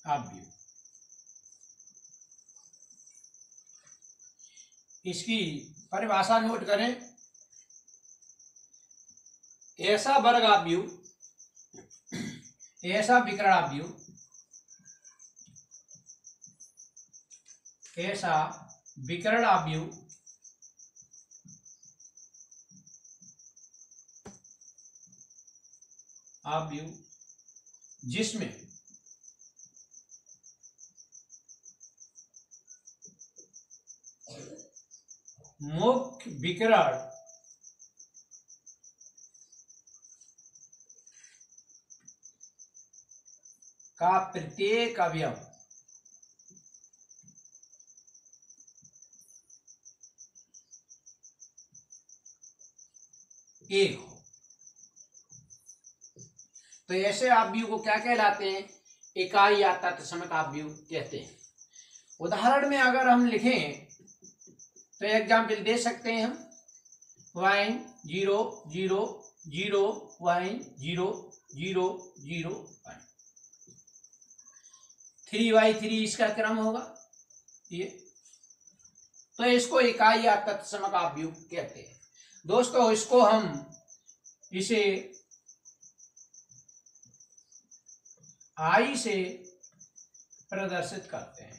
अवयव इसकी परिभाषा नोट करें, ऐसा वर्ग अवयव, ऐसा विकर्ण अवयव, ऐसा विकर्ण अवयव जिसमें मुख्य विकर्ण का प्रत्येक अवयव एक हो। तो ऐसे अवयव को क्या कहलाते हैं? इकाई या तत्समक अवयव कहते हैं। उदाहरण में अगर हम लिखें तो एग्जाम्पल दे सकते हैं हम 1 0 0 0 1 0 0 0 1। 3/3 इसका क्रम होगा ये। तो इसको इकाई या तत्समक अवयव कहते हैं। दोस्तों इसको हम इसे आई से प्रदर्शित करते हैं।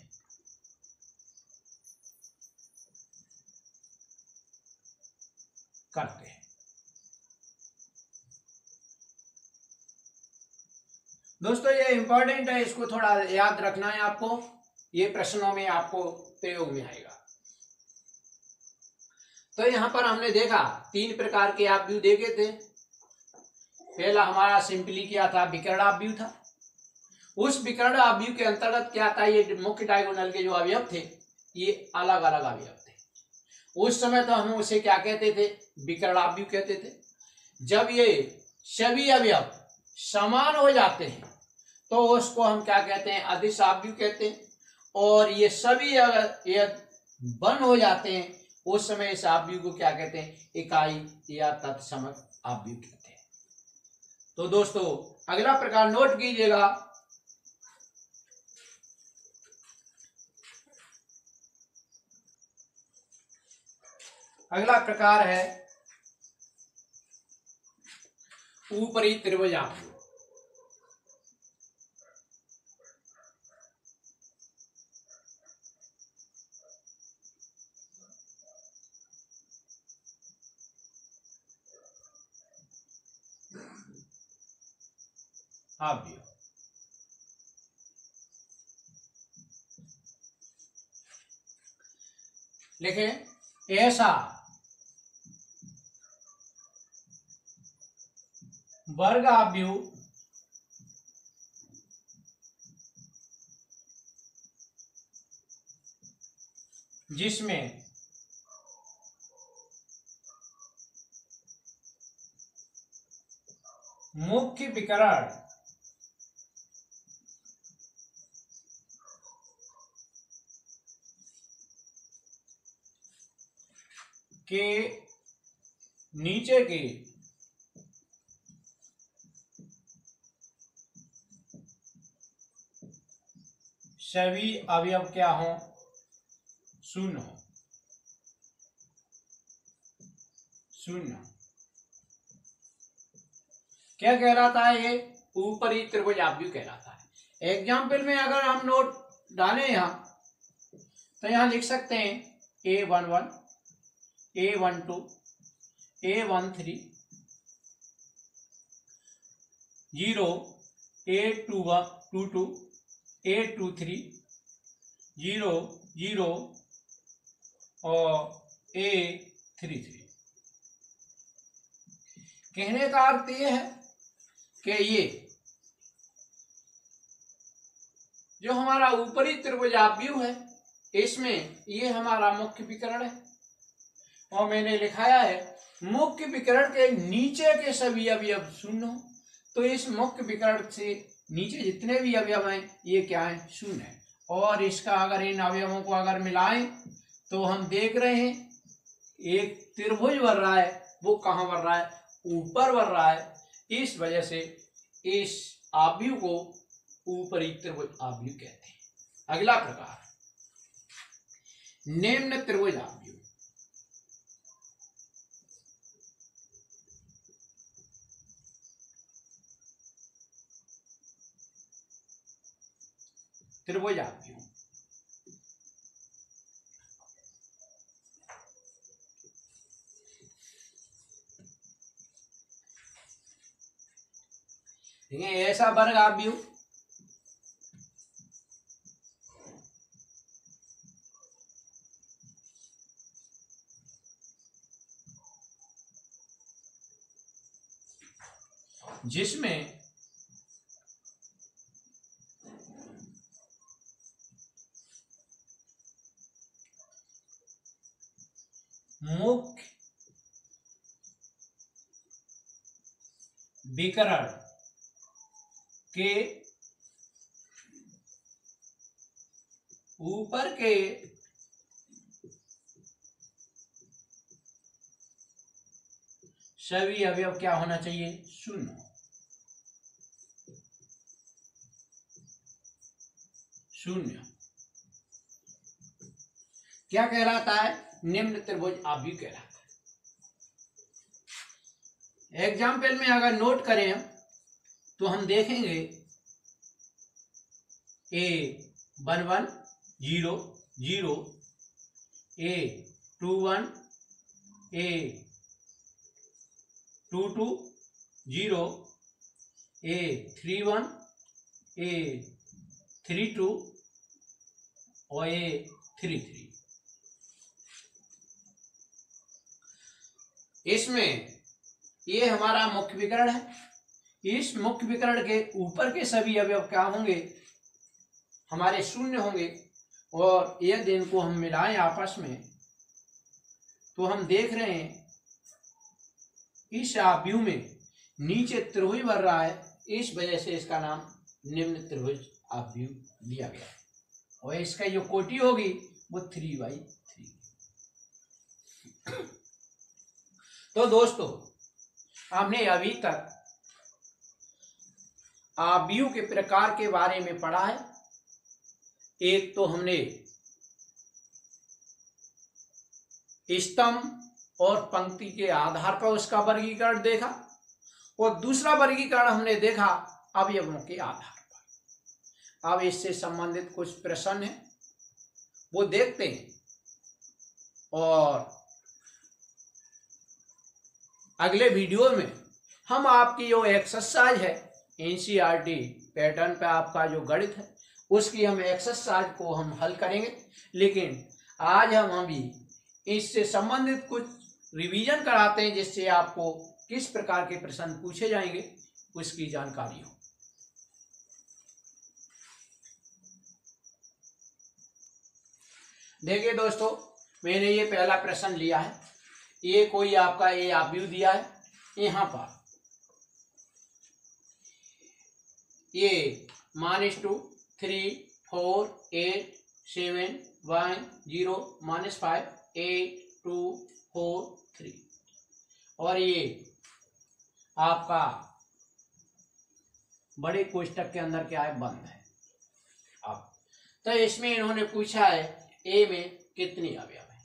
दोस्तों ये इंपॉर्टेंट है, इसको थोड़ा याद रखना है आपको, ये प्रश्नों में आपको प्रयोग में आएगा। तो यहां पर हमने देखा 3 प्रकार के अवयव देखे थे। पहला हमारा सिंपली क्या था? विकर्ण अवयव था। उस विकर्ण अवयव के अंतर्गत क्या था? ये मुख्य डायगोनल के जो अवयव थे ये अलग अलग अवयव थे। उस समय तो हम उसे क्या कहते थे? विकर्ण अवयव कहते थे। जब ये सभी अवयव समान हो जाते हैं तो उसको हम क्या कहते हैं? अदिश अवयव कहते हैं। और ये सभी अगर ये बंद हो जाते हैं उस समय इस अवयव को क्या कहते हैं? इकाई या तत्समक अवयव कहते हैं। तो दोस्तों अगला प्रकार नोट कीजिएगा, अगला प्रकार है ऊपरी त्रिभुज अवयव। लिखें, ऐसा वर्ग आव्यूह जिसमें मुख्य विकर्ण के नीचे के सभी अवयव क्या हों, शून्य हो। शून्य क्या कहलाता है? ये ऊपरी त्रिभुज आव्यूह कहलाता है। एग्जाम्पल में अगर हम नोट डालें यहां तो यहां लिख सकते हैं A11, A12, A13, 0, A22, A23, 0, 0 और A33। कहने का अर्थ ये है कि ये जो हमारा ऊपरी त्रिभुज आव्यूह है इसमें ये हमारा मुख्य विकर्ण है और मैंने लिखाया है मुख्य विकर्ण के नीचे के सभी अवयव शून्य हो। तो इस मुख्य विकर्ण से नीचे जितने भी अवयव हैं ये क्या है? शून्य है। और इसका अगर इन अवयवों को अगर मिलाएं तो हम देख रहे हैं एक त्रिभुज बन रहा है। वो कहाँ बन रहा है? ऊपर बन रहा है। इस वजह से इस आव्यूह को ऊपरी त्रिभुज आव्यूह कहते हैं। अगला प्रकार निम्न त्रिभुज आव्यूह। त्रिभुज आव्यूह ऐसा वर्ग आव्यूह जिसमें मुख्य विकर्ण के ऊपर के सभी अवयव क्या होना चाहिए? शून्य। शून्य क्या कहलाता है? निम्न त्रिभुज आव्यूह कहलाता है। एग्जाम्पल में अगर नोट करें हम तो हम देखेंगे A11, 0, 0, A21, A22, 0, A31, A32 और A33। इसमें ये हमारा मुख्य विकर्ण है। इस मुख्य विकर्ण के ऊपर के सभी अवयव क्या होंगे? हमारे शून्य होंगे। और यदि इनको हम मिलाएं आपस में तो हम देख रहे हैं इस आव्यूह में नीचे त्रिभुज बन रहा है। इस वजह से इसका नाम निम्न त्रिभुज आव्यूह दिया गया है। और इसका जो कोटि होगी वो 3/3। तो दोस्तों हमने अभी तक आव्यूह के प्रकार के बारे में पढ़ा है। एक तो हमने स्तंभ और पंक्ति के आधार पर उसका वर्गीकरण देखा और दूसरा वर्गीकरण हमने देखा अवयवों के आधार पर। अब इससे संबंधित कुछ प्रश्न है वो देखते हैं और अगले वीडियो में हम आपकी जो एक्सरसाइज है एनसीईआरटी पैटर्न पे आपका जो गणित है उसकी हम एक्सरसाइज को हम हल करेंगे। लेकिन आज हम अभी इससे संबंधित कुछ रिवीजन कराते हैं जिससे आपको किस प्रकार के प्रश्न पूछे जाएंगे उसकी जानकारी हो। देखिए दोस्तों, मैंने ये पहला प्रश्न लिया है। ये कोई आपका ए आव्यूह दिया है। यहाँ पर ये -2 3 4 8 7 1 0 -5 8 2 4 3 और ये आपका बड़े कोष्टक के अंदर क्या है, बंद है। अब तो इसमें इन्होंने पूछा है ए में कितनी अवयव है।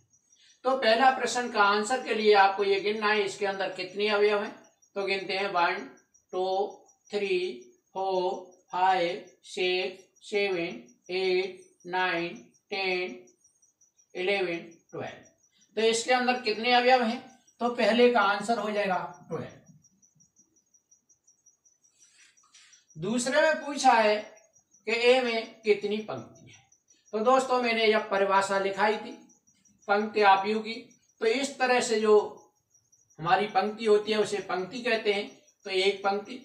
तो पहला प्रश्न का आंसर के लिए आपको ये गिनना है इसके अंदर कितनी अवयव है। तो गिनते हैं 1 2 3 4 5 6 7 8 9 10 11 12। तो इसके अंदर कितने अवयव हैं? तो पहले का आंसर हो जाएगा 12। दूसरे में पूछा है कि ए में कितनी पंक्ति है। तो दोस्तों मैंने यह परिभाषा लिखाई थी पंक्ति आव्यूह की। तो इस तरह से जो हमारी पंक्ति होती है उसे पंक्ति कहते हैं। तो एक पंक्ति,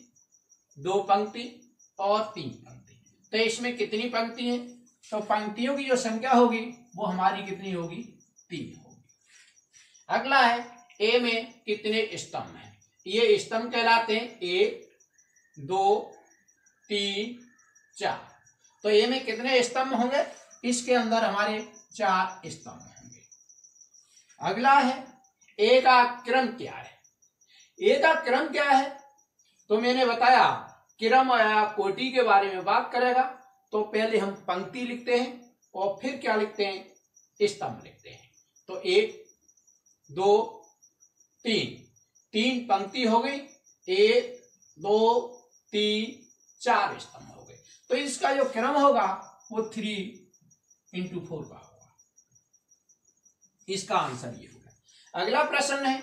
दो पंक्ति और तीन पंक्ति। तो इसमें कितनी पंक्ति है? तो पंक्तियों की जो संख्या होगी वो हमारी कितनी होगी? 3 होगी। अगला है ए में कितने स्तंभ हैं। ये स्तंभ कहलाते हैं 1 2 3 4। तो ए में कितने स्तंभ होंगे? इसके अंदर हमारे 4 स्तंभ होंगे। अगला है ए का क्रम क्या है। ए का क्रम क्या है? तो मैंने बताया क्रम या कोटि के बारे में बात करेगा। तो पहले हम पंक्ति लिखते हैं और फिर क्या लिखते हैं? स्तंभ लिखते हैं। तो 1 2 3 3 पंक्ति हो गई, 1 2 3 4 स्तंभ हो गए। तो इसका जो क्रम होगा वो 3×4 का होगा। इसका आंसर ये होगा। अगला प्रश्न है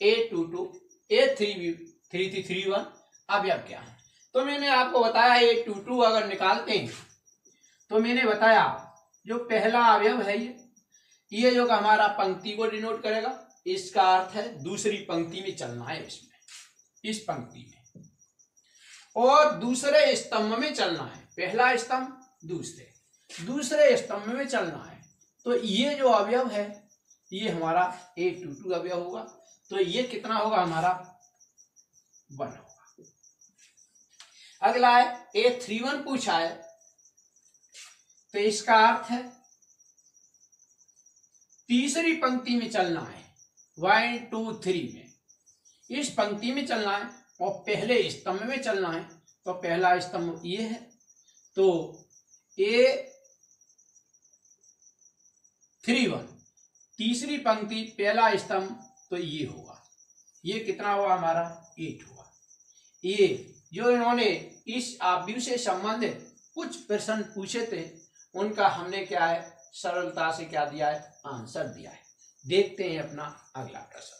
A22 A31 अवयव क्या है। तो मैंने आपको बताया A22 अगर निकालते हैं तो मैंने बताया जो पहला अवयव है ये जो हमारा पंक्ति को डिनोट करेगा। इसका अर्थ है दूसरी पंक्ति में चलना है, इसमें इस पंक्ति में, और दूसरे स्तंभ में चलना है। पहला स्तंभ दूसरे स्तंभ में चलना है। तो ये जो अवयव है ये हमारा A22 अवयव होगा। तो ये कितना होगा? हमारा 1 होगा। अगला है A31 पूछा है। तो इसका अर्थ है तीसरी पंक्ति में चलना है, 1 2 3 में। इस पंक्ति में चलना है और पहले स्तंभ में चलना है। तो पहला स्तंभ ये है। तो A31 तीसरी पंक्ति पहला स्तंभ, तो ये होगा। ये कितना होगा? हमारा 8 होगा। ये जो इन्होंने इस आव्यूह से संबंधित कुछ प्रश्न पूछे थे उनका हमने क्या है, सरलता से क्या दिया है, आंसर दिया है। देखते हैं अपना अगला प्रश्न।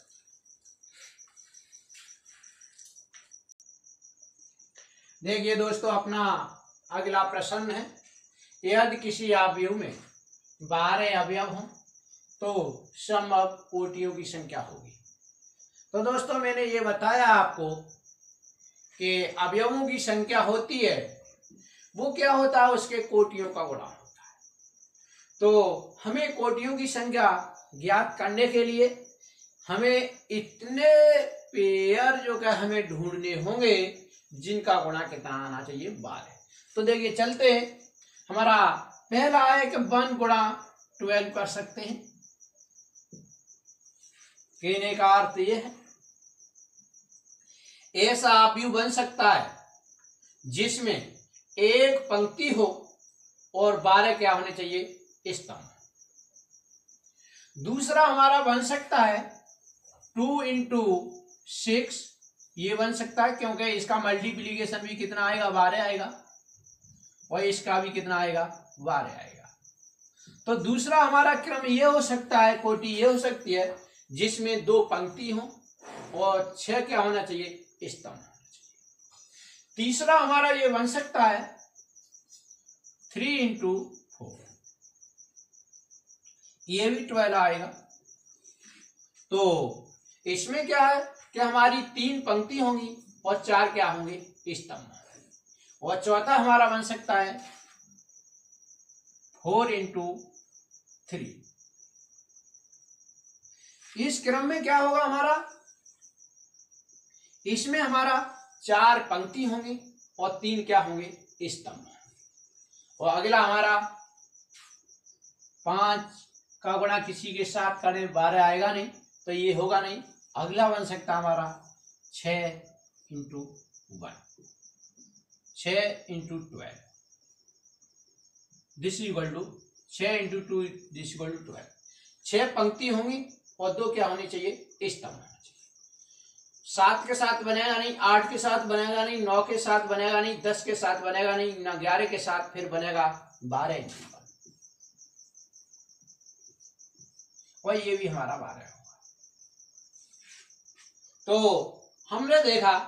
देखिए दोस्तों, अपना अगला प्रश्न है यदि किसी आव्यूह में 12 अवयव हों तो संभव कोटियों की संख्या होगी। तो दोस्तों मैंने ये बताया आपको कि अवयवों की संख्या होती है वो क्या होता है, उसके कोटियों का गुणा होता है। तो हमें कोटियों की संख्या ज्ञात करने के लिए हमें इतने पेयर जो क्या हमें ढूंढने होंगे जिनका गुणा कितना आना चाहिए? 12। तो देखिए चलते हैं। हमारा पहला है कि 1 गुणा 12 कर सकते हैं। कहने का अर्थ यह है ऐसा आव्यूह बन सकता है जिसमें एक पंक्ति हो और 12 क्या होने चाहिए? स्तंभ। दूसरा हमारा बन सकता है 2 × 6। ये बन सकता है क्योंकि इसका मल्टीप्लीकेशन भी कितना आएगा? 12 आएगा, और इसका भी कितना आएगा? 12 आएगा। तो दूसरा हमारा क्रम ये हो सकता है, कोटि ये हो सकती है जिसमें 2 पंक्ति हो और 6 क्या होना चाहिए? स्तंभ होना चाहिए। तीसरा हमारा ये बन सकता है 3 × 4। ये भी 12 आएगा। तो इसमें क्या है कि हमारी 3 पंक्ति होंगी और 4 क्या होंगे, स्तंभ। और चौथा हमारा बन सकता है 4 into 3। इस क्रम में क्या होगा हमारा, इसमें हमारा 4 पंक्ति होंगी और 3 क्या होंगे, स्तंभ। और अगला हमारा 5 का गुणा किसी के साथ करें 12 आएगा नहीं, तो ये होगा नहीं। अगला बन सकता हमारा 6 into 1, 6 into 12, this equal to 6 into 2 this equal to 12। 6 पंक्ति होंगी और 2 क्या होनी चाहिए, स्तंभ होना चाहिए। 7 के साथ बनेगा नहीं, 8 के साथ बनेगा नहीं, 9 के साथ बनेगा नहीं, 10 के साथ बनेगा नहीं, ना 11 के साथ, फिर बनेगा 12 into 1, और ये भी हमारा 12 होगा। तो हमने देखा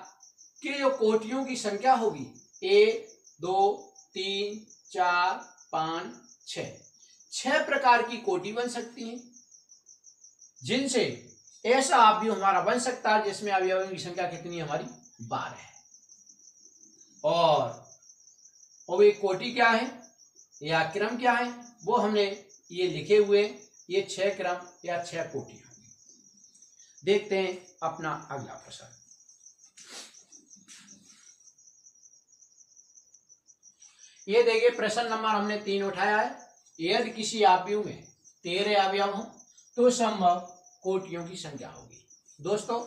कि जो कोटियों की संख्या होगी 1 2 3 4 5 6 प्रकार की कोटि बन सकती हैं, जिनसे ऐसा अवयव हमारा बन सकता है जिसमें अवयवों की संख्या कितनी हमारी 12 है। और ये कोटि क्या है या क्रम क्या है, वो हमने ये लिखे हुए, ये 6 क्रम या 6 कोटि होंगी। देखते हैं अपना अगला प्रश्न। ये देखिए प्रश्न नंबर हमने 3 उठाया है। यदि किसी अवयव में 13 अवयव हो तो संभव कोटियों की संख्या होगी। दोस्तों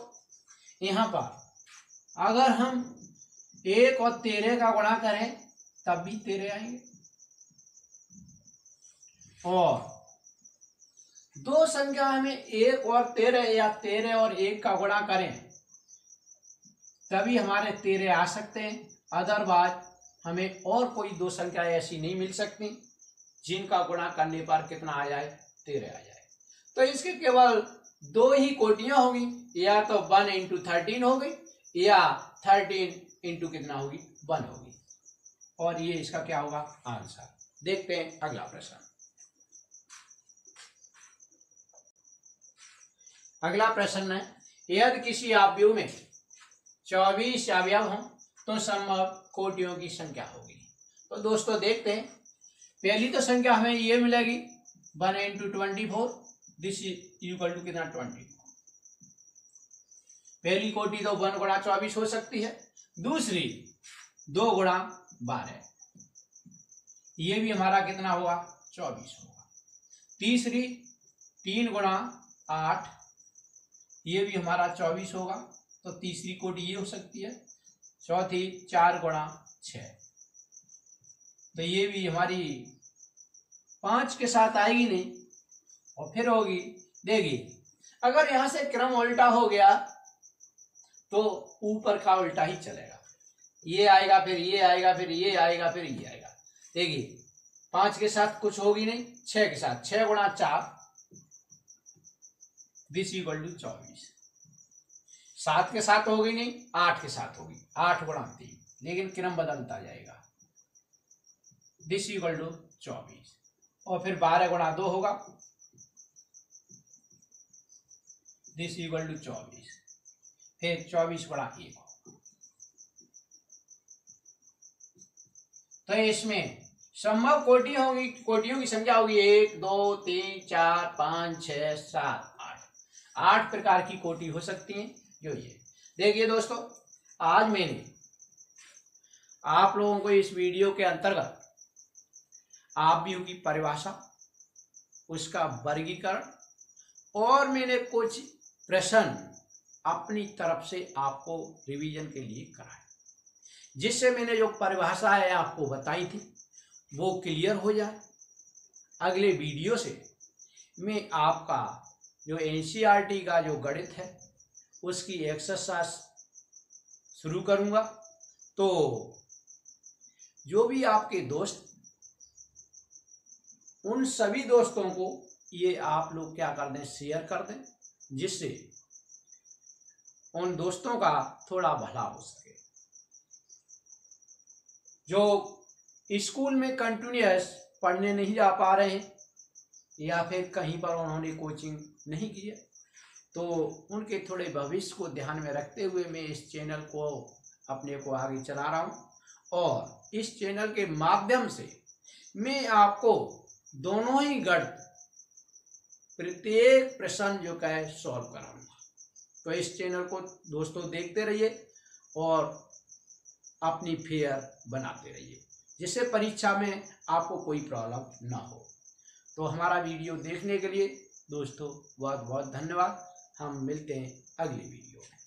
यहाँ पर अगर हम 1 और 13 का गुणा करें तब भी 13 आएंगे, और दो संख्या में 1 और 13 या 13 और 1 का गुणा करें तभी हमारे 13 आ सकते हैं। अदरवाइज हमें और कोई दो संख्या ऐसी नहीं मिल सकती जिनका गुणा करने पर कितना आ जाए, 13 आ जाए। तो इसके केवल 2 ही कोटियां होगी, या तो 1 into 13 होगी या 13 into कितना होगी, 1 होगी। और ये इसका क्या होगा, आंसर। देखते हैं अगला प्रश्न। अगला प्रश्न है, यदि किसी अवयव में 24 अवयव हों तो संभव कोटियों की संख्या होगी। तो दोस्तों देखते हैं, पहली तो संख्या हमें ये मिलेगी 1 into 24, दिस इक्वल टू कितना, 20। पहली कोटि तो 1 गुणा 24 हो सकती है, दूसरी 2 गुणा 12, ये भी हमारा कितना होगा, 24 होगा। तीसरी 3 गुणा 8, ये भी हमारा 24 होगा, तो तीसरी कोटि ये हो सकती है। चौथी 4 गुणा 6, तो ये भी हमारी 5 के साथ आएगी नहीं, और फिर होगी, देखिए अगर यहां से क्रम उल्टा हो गया तो ऊपर का उल्टा ही चलेगा, ये आएगा फिर ये आएगा फिर ये आएगा फिर ये आएगा। देखिए 5 के साथ कुछ होगी नहीं, 6 के साथ 6 गुणा 4, दिस इक्वल टू 24। 7 के साथ होगी नहीं, 8 के साथ होगी, 8 गुणा 3, लेकिन क्रम बदलता जाएगा, दिस इक्वल टू 24। और फिर 12 गुणा 2 होगा, दिस इक्वल टू 24। फिर 24 गुणा 1 होगा। तो इसमें संभव कोटि होगी, कोटियों की संख्या होगी 1 2 3 4 5 6 7 8 प्रकार की कोटि हो सकती हैं। जो ये देखिए दोस्तों, आज मैंने आप लोगों को इस वीडियो के अंतर्गत अवयव की परिभाषा, उसका वर्गीकरण और मैंने कुछ प्रश्न अपनी तरफ से आपको रिवीजन के लिए कराए, जिससे मैंने जो परिभाषा है आपको बताई थी वो क्लियर हो जाए। अगले वीडियो से मैं आपका जो एनसीईआरटी का जो गणित है उसकी एक्सरसाइज शुरू करूंगा। तो जो भी आपके दोस्त, उन सभी दोस्तों को ये आप लोग क्या कर दें, शेयर कर दें, जिससे उन दोस्तों का थोड़ा भला हो सके। जो स्कूल में कंटिन्यूअस पढ़ने नहीं जा पा रहे हैं या फिर कहीं पर उन्होंने कोचिंग नहीं की है, तो उनके थोड़े भविष्य को ध्यान में रखते हुए मैं इस चैनल को अपने को आगे चला रहा हूँ, और इस चैनल के माध्यम से मैं आपको दोनों ही गणित प्रत्येक प्रश्न जो का है सॉल्व कराऊंगा। तो इस चैनल को दोस्तों देखते रहिए और अपनी फेयर बनाते रहिए, जिससे परीक्षा में आपको कोई प्रॉब्लम ना हो। तो हमारा वीडियो देखने के लिए दोस्तों बहुत बहुत धन्यवाद। हम मिलते हैं अगली वीडियो में।